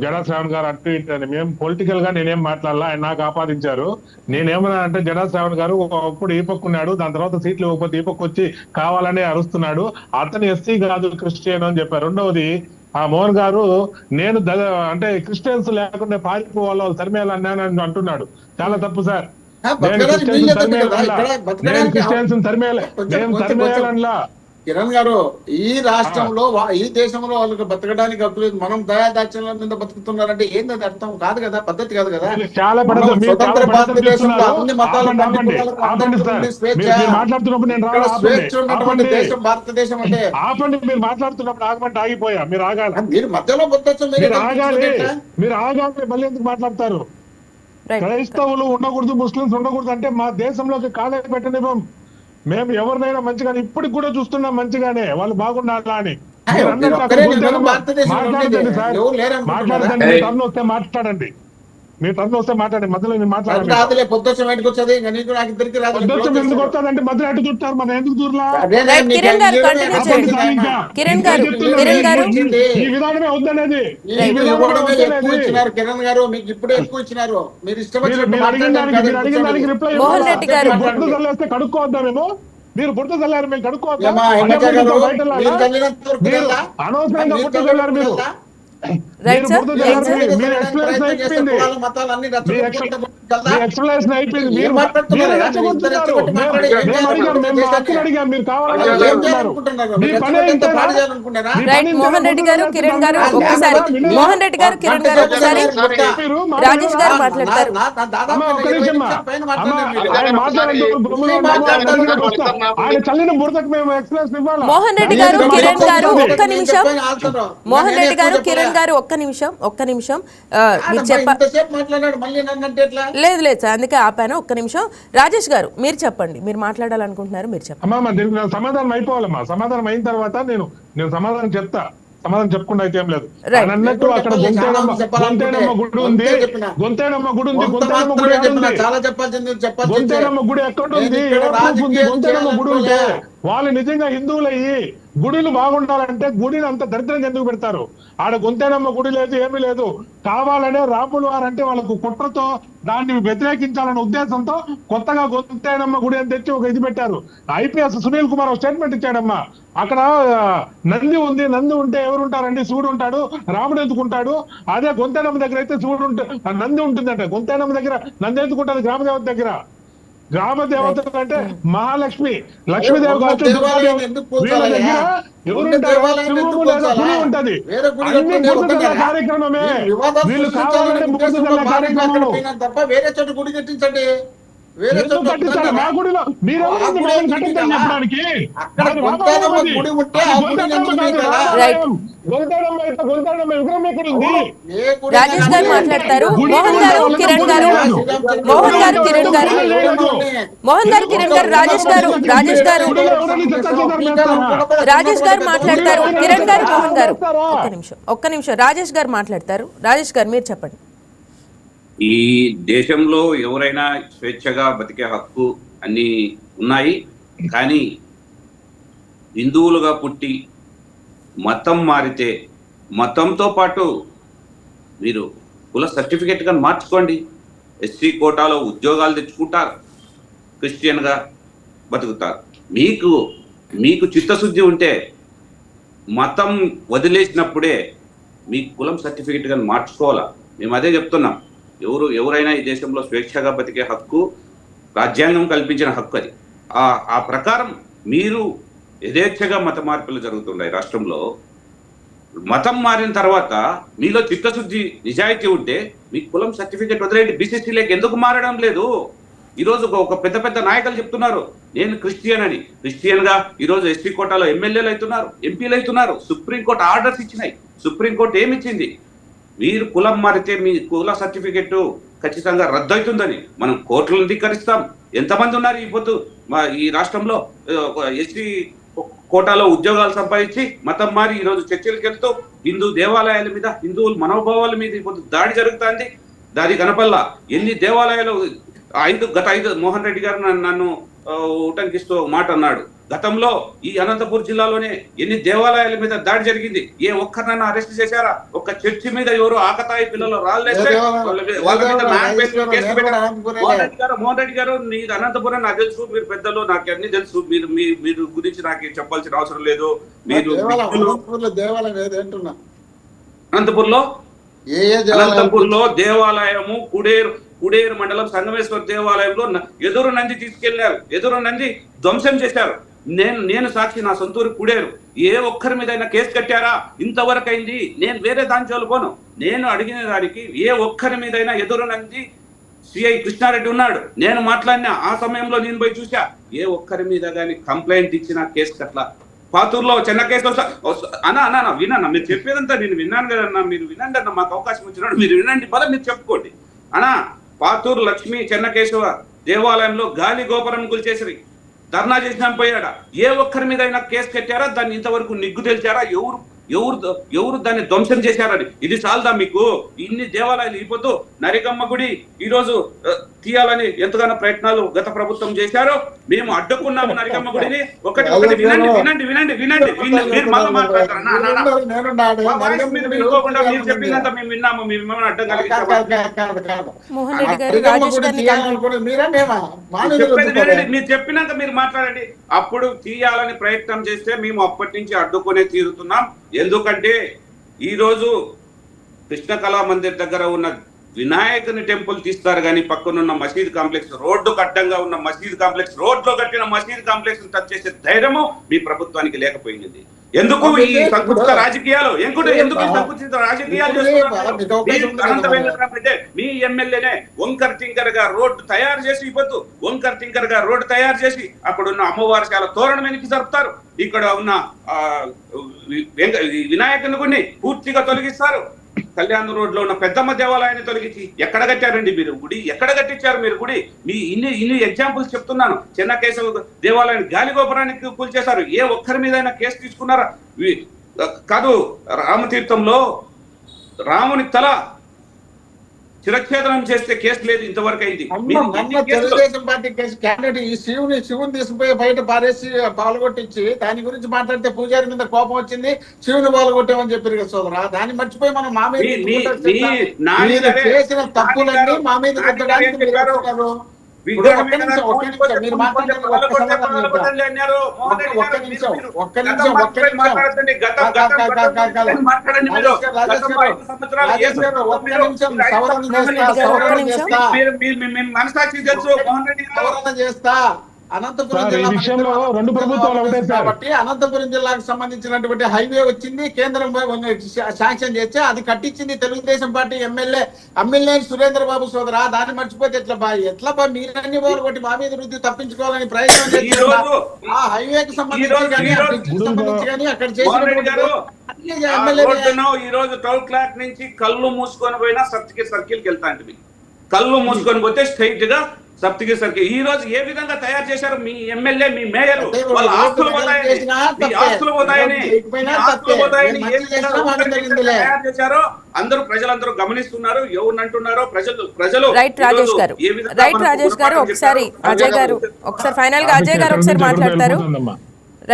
జడా శ్రావణ్ గారు అటు ఇటు అని. మేము పొలిటికల్ గా నేనేం మాట్లాడాలా, ఆయన నాకు ఆపాదించారు. నేనేమన్నా అంటే జడా శ్రావణ్ గారు ఒకప్పుడు ఈ పక్కున్నాడు, దాని తర్వాత సీట్లు ఇవ్వకపోతే ఈ పక్క వచ్చి కావాలనే అరుస్తున్నాడు, అతను ఎస్సీ కాదు క్రిస్టియన్ అని చెప్పారు. రెండవది ఆ మోహన్ గారు నేను అంటే క్రిస్టియన్స్ లేకుండా పారిపోవాలి తరిమేయాలని అంటున్నాడు. చాలా తప్పు సార్. నేను క్రిస్టియన్స్ తరిమేయాలనిలా. కిరణ్ గారు, ఈ రాష్ట్రంలో ఈ దేశంలో వాళ్ళకి బతకడానికి హక్కులేదు. మనం దయాదాక్షిణ్యాల మీద బతుకుతున్నారంటే ఏంది? అది అర్థం కాదు కదా, పద్ధతి కాదు కదా. స్వతంత్ర భారతదేశంలో అన్ని మతాలకు స్వేచ్ఛ ఉన్నటువంటి దేశం భారతదేశం. అంటే ఆపండి, మీరు మాట్లాడుతున్నప్పుడు ఆగమంటే ఆగిపోయా. మీరు ఆగాలి, మీరు మధ్యలో పొందొచ్చు, మీరు ఆగాలి. మళ్ళీ ఎందుకు మాట్లాడతారు? క్రైస్తవులు ఉండకూడదు, ముస్లింస్ ఉండకూడదు అంటే మా దేశంలోకి కాలే పెట్టనివ్వం. మేము ఎవరినైనా మంచిగానే ఇప్పటికి కూడా చూస్తున్నాం మంచిగానే, వాళ్ళు బాగుండాలా అని. మాట్లాడదండి, మీ టర్న్ వస్తే మాట్లాడండి, మీ టర్న్ వస్తే మాట్లాడండి. మధ్యలో మీరు మాట్లాడాలి. పొద్దున్న ఎందుకు వస్తుంది అంటే మధ్యలో ఎటు చూస్తారు, మనం ఎందుకు దూరలా? ఈ విధానమే వద్దనేది. కిరణ్ గారు మీకు ఇప్పుడే ఎక్కువ ఇచ్చినారు. మీరు ఇష్టం అడిగిన దానికి రిప్లై కడుక్కోవద్దా మేము? మీరు బురద చల్లారు, మేము కడుక్కోవద్దా? ఏమా, అదే ఎమ్మెల్యే బురద గారు, బయట వెళ్ళాలా? మీరు చల్లినంత వరకు మీరు వెళ్ళా? అనవసరంగా మీరు బురద చల్లారు. మీరు రైట్ సార్, బురద రైట్ చల్లారు. సార్. మీరు ఎక్స్ప్లెనేషన్ అయిపోయింది. మీ ఎక్స్ప్లెనేషన్ అయిపోయింది. ఏం మీరు మాట్లాడుతున్నారు? రెచ్చగొడుతున్నారు. మీరు మాట్లాడి ఏం మేము అడిగాం, మేము మా హక్కులు అడిగాం, మీరు కావాలని ఏం చేయాలనుకుంటున్నారు? మీ పని రెచ్చగొట్టితే ఇంతేనా? పాడు చేయాలనుకుంటున్నారా? మీ రైట్ పని మోహన్ రెడ్డి గారు, ఇంతేనా? కిరణ్ గారు వినరా? ఒక్కసారి, వినరా? మోహన్ రెడ్డి గారు, కిరణ్ గారు ఒకసారి మీరు రాజేష్ గారు మాట్లాడతారు. అమ్మ, ఒక్క నిమిషం అమ్మా. అమ్మ, ఆయన మాట్లాడేందుకు గమ్మున ఉన్నాము. ఆయన దగ్గరికి వస్తాం. ఆయన చల్లిన బురదకు మేము ఎక్స్ప్లెనేషన్ ఇవ్వాలా? మోహన్ రెడ్డి గారు, కిరణ్ గారు ఒక్క నిమిషం. మోహన్ రెడ్డి గారు, నేను కిరణ్ గారు ఒక్క నిమిషం. మీరు ఇంతసేపు మాట్లాడాడు, మళ్ళీ నన్నంటే ఎట్లా? లేదు లేదు సార్, అందుకే ఆపాను. ఒక్క నిమిషం. రాజేష్ గారు మీరు చెప్పండి, మీరు మాట్లాడాలనుకుంటున్నారు, మీరు చెప్పండి. అమ్మా, దీనికి నాకు సమాధానం అయిపోవాలమ్మా. సమాధానం అయిన తర్వాత నేను సమాధానం చెప్తా. సమాధానం చెప్పకుండా అయితే ఏం లేదు. Right. ఆయన అన్నట్టు అక్కడ గొంతేనమ్మ గుడి ఉంది. గొంతేనమ్మ గుడి ఉంది. గొంతేనమ్మ గుడి ఎక్కడ ఉంది? చాలా చెప్పాల్సింది చెప్పాల్సింది. గొంతేనమ్మ గుడి ఎక్కడ ఉంది? ఏ ప్రూఫ్ ఉంది? గొంతేనమ్మ గుడి ఉంటే వాళ్ళు నిజంగా హిందువులయ్యి గుడిలు బాగుండాలంటే గుడిని అంత దరిద్రంగా ఎందుకు పెడతారు? ఆడ గొంతేనమ్మ గుడి లేదు, ఏమీ లేదు. కావాలనే రాములు వారు అంటే వాళ్ళకు కుట్రతో దాన్ని వ్యతిరేకించాలనే ఉద్దేశంతో కొత్తగా గొంతేనమ్మ గుడి అని తెచ్చి ఒక ఇది పెట్టారు. IPS సునీల్ కుమార్ ఒక స్టేట్మెంట్ ఇచ్చాడమ్మా. అక్కడ నంది ఉంది, నంది ఉంటే ఎవరు ఉంటారండి? శివుడు ఉంటాడు, రాముడు ఎందుకుంటాడు? అదే గొంతేనమ్మ దగ్గర అయితే శివుడు నంది ఉంటుందంట. గొంతేనమ్మ దగ్గర నంది ఎందుకుంటుంది? గ్రామదేవత దగ్గర. గ్రామ దేవతలు అంటే మహాలక్ష్మి, లక్ష్మీదేవి కావచ్చు, వీళ్ళ దగ్గర ఎవరుంటారు? సింహము లేదా పులి ఉంటది. అన్ని బురద కార్యక్రమమే. వీళ్ళు కావాలంటే బురద కార్యక్రమం తప్ప వేరే చోట గుడి కట్టించండి. వేరే ఎందుకు కట్టిస్తారు? మా గుడిలో మీరెవరు మమ్మల్ని కట్టించని చెప్పడానికి? అది గొంతేనమ్మ గుడి ఉంటే ఆ గుడి ఎందుకు మీకు ఎలా? గొంతేనమ్మ విగ్రహం ఎక్కడ ఉంది? ఏ గుడి రాజేష్ గారు మాట్లాడతారు. మోహన్ గారు, కిరణ్ గారు, మోహన్ గారు, కిరణ్ గారు, మోహన్ గారు, కిరణ్ గారు, రాజేష్ గారు, రాజేష్ గారు, రాజేష్ గారు మాట్లాడతారు. కిరణ్ గారు, మోహన్ గారు ఒక్క నిమిషం. రాజేష్ గారు మాట్లాడతారు. రాజేష్ గారు మీరు చెప్పండి. ఈ దేశంలో ఎవరైనా స్వేచ్ఛగా బతికే హక్కు అన్నీ ఉన్నాయి. కానీ హిందువులుగా పుట్టి మతం మారితే మతంతో పాటు మీరు కుల సర్టిఫికేట్గా మార్చుకోండి. SC కోటాలో ఉద్యోగాలు తెచ్చుకుంటారు, క్రిస్టియన్గా బతుకుతారు. మీకు చిత్తశుద్ధి ఉంటే మతం వదిలేసినప్పుడే మీ కులం సర్టిఫికేట్గా మార్చుకోవాలా. మేము అదే చెప్తున్నాం. ఎవరైనా ఈ దేశంలో స్వేచ్ఛగా బతికే హక్కు రాజ్యాంగం కల్పించిన హక్కు అది. ఆ ప్రకారం మీరు యథేచ్ఛగా మత మార్పులు జరుగుతున్నాయి రాష్ట్రంలో. మతం మారిన తర్వాత మీలో చిత్తశుద్ధి నిజాయితీ ఉంటే మీ కులం సర్టిఫికేట్ వదిలేండి. BCCలోకి ఎందుకు మారడం లేదు? ఈరోజు ఒక పెద్ద నాయకులు చెప్తున్నారు నేను క్రిస్టియన్ అని. క్రిస్టియన్గా ఈరోజు SC కోటాలో ఎమ్మెల్యేలు అవుతున్నారు, ఎంపీలు అవుతున్నారు. సుప్రీంకోర్టు ఆర్డర్స్ ఇచ్చినాయి. సుప్రీంకోర్టు ఏమిచ్చింది? మీరు కులం మారితే మీ కుల సర్టిఫికెట్ ఖచ్చితంగా రద్దు అవుతుందని మనం కోర్టులను ధిక్కరిస్తాం. ఎంతమంది ఉన్నారు ఈ రాష్ట్రంలో SC కోటాలో ఉద్యోగాలు సంపాదించి మతం మారి ఈరోజు చర్చలకు వెళ్తూ హిందూ దేవాలయాల మీద, హిందువుల మనోభావాల మీద ఇప్పుడు దాడి జరుగుతుంది. దాడి కనపల్లా ఎన్ని దేవాలయాలు గత 5 మోహన్ రెడ్డి గారు నన్ను ఉటంకిస్తూ మాట అన్నాడు. గతంలో ఈ అనంతపూర్ జిల్లాలోనే ఎన్ని దేవాలయాల మీద దాడి జరిగింది? ఏ ఒక్కరినైనా అరెస్ట్ చేశారా? ఒక చర్చి మీద ఎవరు ఆకతాయి పిల్లలు రాళ్ళేస్తే వాళ్ళ మీద మోహన్ రెడ్డి గారు నీ అనంతపురం నాకు తెలుసు, మీరు పెద్దలు, నాకు అన్ని తెలుసు. మీరు గురించి నాకు చెప్పాల్సిన అవసరం లేదు. మీరు అనంతపూర్లో దేవాలయము కుడేరు మండలం సంగమేశ్వర దేవాలయంలో ఎదురు నంది తీసుకెళ్లారు. ఎదురు నంది ధ్వంసం చేశారు. నేను సాక్షి, నా సొంతూరు కుడేరు. ఏ ఒక్కరి మీద కేసు కట్టారా? ఇంతవరకు అయింది. నేను వేరే దాని జోలు పోను. నేను అడిగిన దానికి ఏ ఒక్కరి మీద ఎదురు నంది CI కృష్ణారెడ్డి ఉన్నాడు. నేను మాట్లాడినా ఆ సమయంలో నేను పోయి చూసా. ఏ ఒక్కరి మీద కానీ కంప్లైంట్ ఇచ్చిన కేసు కట్ల. పాతూరులో చిన్న కేసు అన్నా వినన్నా, మీరు చెప్పేదంతా నేను విన్నాను కదన్నా. మీరు వినండి అన్న, మాకు అవకాశం వచ్చినాడు మీరు వినండి. పద మీరు చెప్పుకోండి అన్నా. పాతూరు లక్ష్మీ చెన్నకేశవ దేవాలయంలో గాలి గోపురం కూల్చేసి ధర్నా చేసిన పోయాడా? ఏ ఒక్కరి మీద కేసు కట్టారా? దాన్ని ఇంతవరకు నిగ్గు తెలిచారా? ఎవరు దాన్ని ధ్వంసం చేశారని? ఇది చాలదా మీకు? ఇన్ని దేవాలయాలు అయిపోతూ నరికమ్మ గుడి ఈరోజు తీయాలని ఎంతగానో ప్రయత్నాలు గత ప్రభుత్వం చేశారో మేము అడ్డుకున్నాము నరికమ్మ గుడిని. ఒకటి వినండి వినండి వినండి వినండి మీరు మళ్ళీ మాట్లాడతారు. మీరు వినుకోకుండా మీరు చెప్పిందంత మేము విన్నాము. మేము మిమ్మల్ని అడ్డం కలిగించాము. మోహన్ రెడ్డి గారు రాజేష్ గారిని మీరు చెప్పినాక మీరు మాట్లాడండి. అప్పుడు తీయాలని ప్రయత్నం చేస్తే మేము అప్పటి నుంచి అడ్డుకునే తీరుతున్నాం. ఎందుకంటే ఈ రోజు కృష్ణ కళా మందిర్ దగ్గర ఉన్న వినాయకుని టెంపుల్ తీస్తారు కానీ పక్కనున్న మసీద్ కాంప్లెక్స్, రోడ్డుకు అడ్డంగా ఉన్న మసీద్ కాంప్లెక్స్, రోడ్లో కట్టిన మసీద్ కాంప్లెక్స్ టచ్ చేసే ధైర్యము మీ ప్రభుత్వానికి లేకపోయింది. ఎందుకు ఈ సంకుచిత రాజకీయాలు? ఎందుకు ఈ సంకుచిత రాజకీయాలు చేస్తున్నారు? మీ ఎమ్మెల్యేనే వంకర్ టింకర్ గా రోడ్డు తయారు చేసి ఇవ్వద్దు, వంకర్ టింకర్ గా రోడ్డు తయారు చేసి అక్కడ ఉన్న అమ్మవారి చాలా తోరణం వెనక్కి జరుపుతారు. ఇక్కడ ఉన్న వినాయకుని గుడిని పూర్తిగా తొలగిస్తారు. కళ్యాణ్ రోడ్ లో ఉన్న పెద్దమ్మ దేవాలయాన్ని తొలగించి ఎక్కడ కట్టారండి మీరు గుడి? ఎక్కడ కట్టించారు మీరు గుడి? మీ ఇన్ని ఎగ్జాంపుల్స్ చెప్తున్నాను. చెన్నకేశవ దేవాలయాన్ని గాలి గోపురానికి కూల్చేశారు. ఏ ఒక్కరి మీద కేసు తీసుకున్నారా? కాదు, రామతీర్థంలో రాముని తల శిరఛేదనం చేస్తే కేసు లేదు, ఇంతవరకు అయింది. తెలుగుదేశం పార్టీ కేసు క్యాండిడేట్ ఈ శివుని తీసుకుపోయి బయట పారేసి పాల్గొట్టించి దాని గురించి మాట్లాడితే పూజారి మీద కోపం వచ్చింది, శివుని పాల్గొట్టామని చెప్పారు కదా సోదరా. దాన్ని మర్చిపోయి మనం మా మీద చేసిన తప్పులన్నీ మా మీద కొట్టడానికి మీరు మనసాక్షి తెలుసు చేస్తా. అనంతపురం జిల్లా కాబట్టి అనంతపురం జిల్లాకు సంబంధించినటువంటి హైవే వచ్చింది, కేంద్రం శాంక్షన్ చేస్తే అది కట్టించింది తెలుగుదేశం పార్టీ ఎమ్మెల్యే సురేంద్ర బాబు సోదరా. దాన్ని మర్చిపోతే ఎట్లా మీరన్ని వాళ్ళు కొట్టి మా మీద వృద్ధి తప్పించుకోవాలని ప్రయత్నం చేస్తున్నారు. ఆ హైవేకి సంబంధించి కానీ అక్కడ చేసిన ఈ రోజు 12 క్లాక్ నుంచి కళ్ళు మూసుకొని పోయినా సప్తగిరి సర్కిల్కి వెళ్తా అంటే కళ్ళు మూసుకొని పోతే స్ట్రైట్ గా సప్తగిరి సర్కిల్. ఈ రోజు ఏ విధంగా తయారు చేశారు మీ ఎమ్మెల్యే, మీ మేయర్? వాళ్ళ ఆస్తులు పోతాయని తయారు చేశారో ప్రజలందరూ గమనిస్తున్నారు. ఎవరు అంటున్నారో ప్రజలు. రైట్ రాజేష్ గారు ఒకసారి అజయ్ గారు ఒకసారి ఫైనల్ గా అజయ్ గారు ఒకసారి మాట్లాడతారు.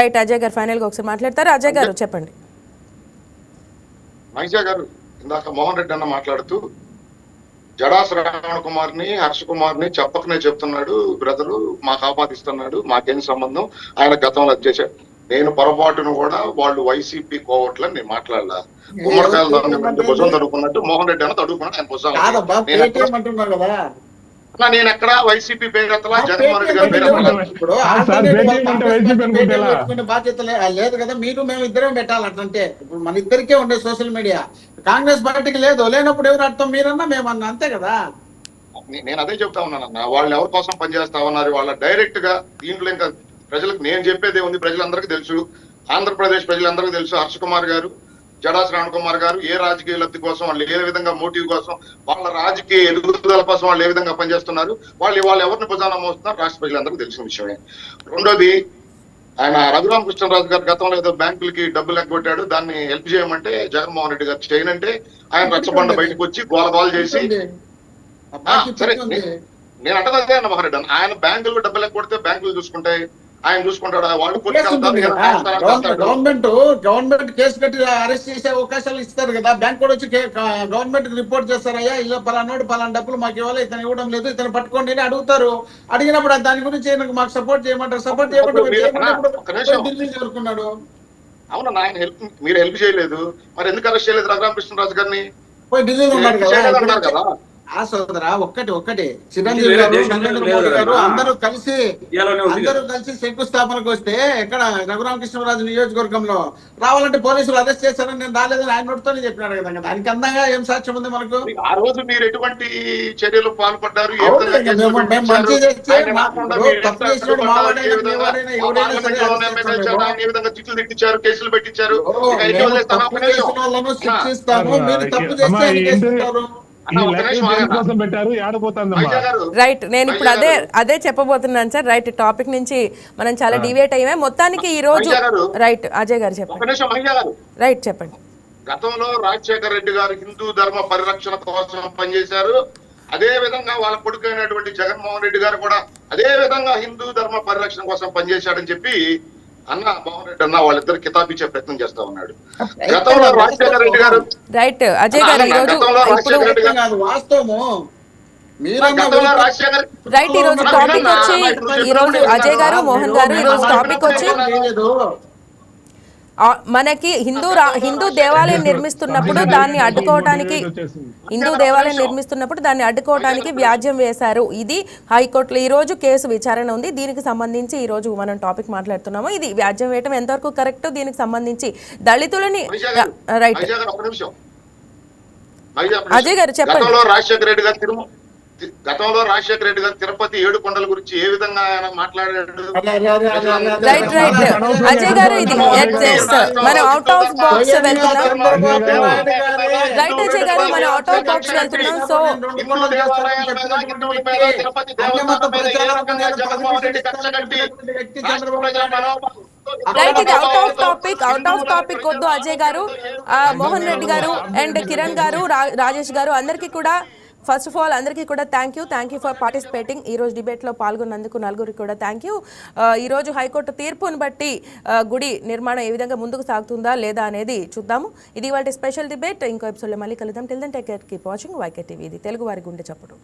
రైట్ అజయ్ గారు ఫైనల్ గా ఒకసారి మాట్లాడతారు. అజయ్ గారు చెప్పండి. మహిషా గారు ఇందాక మోహన్ రెడ్డి అన్న మాట్లాడుతూ జడా శ్రావణ కుమార్ని హర్ష కుమార్ని చెప్పకనే చెప్తున్నాడు, బ్రదరు మాకు ఆపాదిస్తున్నాడు, మాకేం సంబంధం, ఆయన గతంలో చేశాడు. నేను పొరపాటును కూడా వాళ్ళు వైసీపీ కోవట్లని నేను మాట్లాడలా. గుమ్మడికాయలు భుజం తడుకున్నట్టు మోహన్ రెడ్డి అన్న తడుకున్నాడు ఆయన భుజం. నేను ఎక్కడ వైసీపీ పేరెత్తలా, జగన్మోహన్ రెడ్డి గారి బాధ్యత లేదు కదా. మీరు మేము ఇద్దరం పెట్టాలి అట్లంటే. ఇప్పుడు మన ఇద్దరికే ఉండే సోషల్ మీడియా, కాంగ్రెస్ పార్టీకి లేదు. లేనప్పుడు ఎవరు అర్థం మీరన్నా మేమన్నా, అంతే కదా. నేను అదే చెప్తా ఉన్నానన్న. వాళ్ళు ఎవరి కోసం పనిచేస్తా ఉన్నారు? వాళ్ళ డైరెక్ట్ గా దీంట్లో ఇంకా ప్రజలకు నేను చెప్పేదే ఉంది. ప్రజలందరికీ తెలుసు, ఆంధ్రప్రదేశ్ ప్రజలందరికీ తెలుసు. హర్ష కుమార్ గారు, జడా శ్రావణ్ కుమార్ గారు ఏ రాజకీయ లబ్ధి కోసం, వాళ్ళు ఏ విధంగా మోటివ్ కోసం, వాళ్ళ రాజకీయ ఎదుగుదల కోసం వాళ్ళు ఏ విధంగా పనిచేస్తున్నారు, వాళ్ళు ఎవరిని భుజాన మోస్తున్నారు రాష్ట్ర ప్రజలందరికీ తెలిసిన విషయమే. రెండోది, ఆయన రఘురామకృష్ణరాజు గారు గతంలో ఏదో బ్యాంకులకి డబ్బులు ఎగ్గొట్టాడు, దాన్ని హెల్ప్ చేయమంటే జగన్మోహన్ రెడ్డి గారు చేయనంటే ఆయన రచ్చబండ బయటకు వచ్చి గోల చేసి సరే నేను అంటదే అన్న మోహన్ రెడ్డి. ఆయన బ్యాంకులు డబ్బులు ఎగ్గొడితే బ్యాంకులు చూసుకుంటాయి, ఆయన చూసుకుంటాడు. వాళ్ళు గవర్నమెంట్ కేసు కట్టి అరెస్ట్ చేసే అవకాశాలు ఇస్తారు కదా. బ్యాంక్ కూడా వచ్చి గవర్నమెంట్ రిపోర్ట్ చేస్తారయ్యా, ఇలా పలానోడు పలానా డబ్బులు మాకు ఇవ్వాలి, ఇతను ఇవ్వడం లేదు, ఇతను పట్టుకోండి అని అడుగుతారు. అడిగినప్పుడు దాని గురించి మాకు సపోర్ట్ చేయమంటారు. సపోర్ట్ చేయకున్నాడు. అవునా, ఆయన మీరు హెల్ప్ చేయలేదు, మరి ఎందుకు అరెస్ట్ చేయలేదు రఘురామకృష్ణరాజు గారిని? పోయి ఢిల్లీలో ఉన్నారు కదా. ఆ సోదరా ఒక్కటి చిరంజీవి గారు, నరేంద్ర మోడీ గారు అందరూ కలిసి శంకుస్థాపనకు వస్తే ఎక్కడ రఘురామకృష్ణరాజు నియోజకవర్గంలో రావాలంటే పోలీసులు అరెస్ట్ చేశారని నేను రాలేదని ఆయన నోటితోనే చెప్పినాడు కదా. దానికి అందంగా ఏం సాక్ష్యం ఉంది మనకు? ఆ రోజు మీరు ఎటువంటి చర్యలు పాల్పడ్డారు? చిట్లు తిట్టించారు, కేసులు పెట్టించారు. శిక్షిస్తాను, మీరు తప్పు చేస్తే రైట్, నేను ఇప్పుడు అదే చెప్పబోతున్నాను సార్. రైట్, టాపిక్ నుంచి మనం చాలా డివేట్ అయ్యామే మొత్తానికి ఈ రోజు. రైట్ అజయ్ గారు చెప్పండి. రైట్ చెప్పండి. గతంలో రాజశేఖర రెడ్డి గారు హిందూ ధర్మ పరిరక్షణ కోసం పనిచేశారు. అదే విధంగా వాళ్ళ కొడుకైనటువంటి జగన్మోహన్ రెడ్డి గారు కూడా అదే విధంగా హిందూ ధర్మ పరిరక్షణ కోసం పనిచేశాడని చెప్పి అన్న మోహన్ రెడ్డి అన్న వాళ్ళిద్దరు కితాబ్ ఇచ్చే ప్రయత్నం చేస్తా ఉన్నాడు. గతంలో రాజశేఖర రెడ్డి గారు రైట్ అజయ్ గారు ఈ రోజు రాజశేఖర రెడ్డి గారు కాదు వాస్తవము గతంలో రాజశేఖర్ రైట్ ఈ రోజు టాపిక్ వచ్చి ఈ రోజు అజయ్ గారు మోహన్ గారు ఈ రోజు టాపిక్ వచ్చి మనకి హిందూ దేవాలయం నిర్మిస్తున్నప్పుడు దాన్ని అడ్డుకోవడానికి వ్యాజ్యం వేశారు. ఇది హైకోర్టులో ఈ రోజు కేసు విచారణ ఉంది. దీనికి సంబంధించి ఈ రోజు మనం టాపిక్ మాట్లాడుతున్నాము. ఇది వ్యాజ్యం వేయటం ఎంతవరకు కరెక్ట్, దీనికి సంబంధించి దళితులని రైట్ అజయ్ గారు చెప్పండి. గతంలో రాజశేఖర రెడ్డి గారు తిరుపతి 7 కొండల గురించి ఏ విధంగా ఆయన మాట్లాడాడు. రైట్ రైట్ అజయ్ గారు ఇది మనం అవుట్ ఆఫ్ బాక్స్ వెళ్తున్నాం. రైట్ అజయ్ గారు మనం అవుట్ ఆఫ్ బాక్స్ వెళ్తున్నాం. సో రైట్ ఇది అవుట్ ఆఫ్ టాపిక్ వద్దు అజయ్ గారు, మోహన్ రెడ్డి గారు అండ్ కిరణ్ గారు, రాజేష్ గారు అందరికీ కూడా ఫస్ట్ ఆఫ్ ఆల్ అందరికీ కూడా థ్యాంక్ యూ ఫర్ పార్టిసిపేటింగ్. ఈ రోజు డిబేట్లో పాల్గొన్నందుకు నలుగురికి కూడా థ్యాంక్ యూ. ఈ రోజు హైకోర్టు తీర్పును బట్టి గుడి నిర్మాణం ఏ విధంగా ముందుకు సాగుతుందా లేదా అనేది చూద్దాము. ఇది ఇవాళ స్పెషల్ డిబేట్. ఇంకో ఎపిసోడ్లో మళ్ళీ కలుద్దాం. Till then take care, keep watching YK TV. ఇది తెలుగు వారి గుండె చప్పుడు.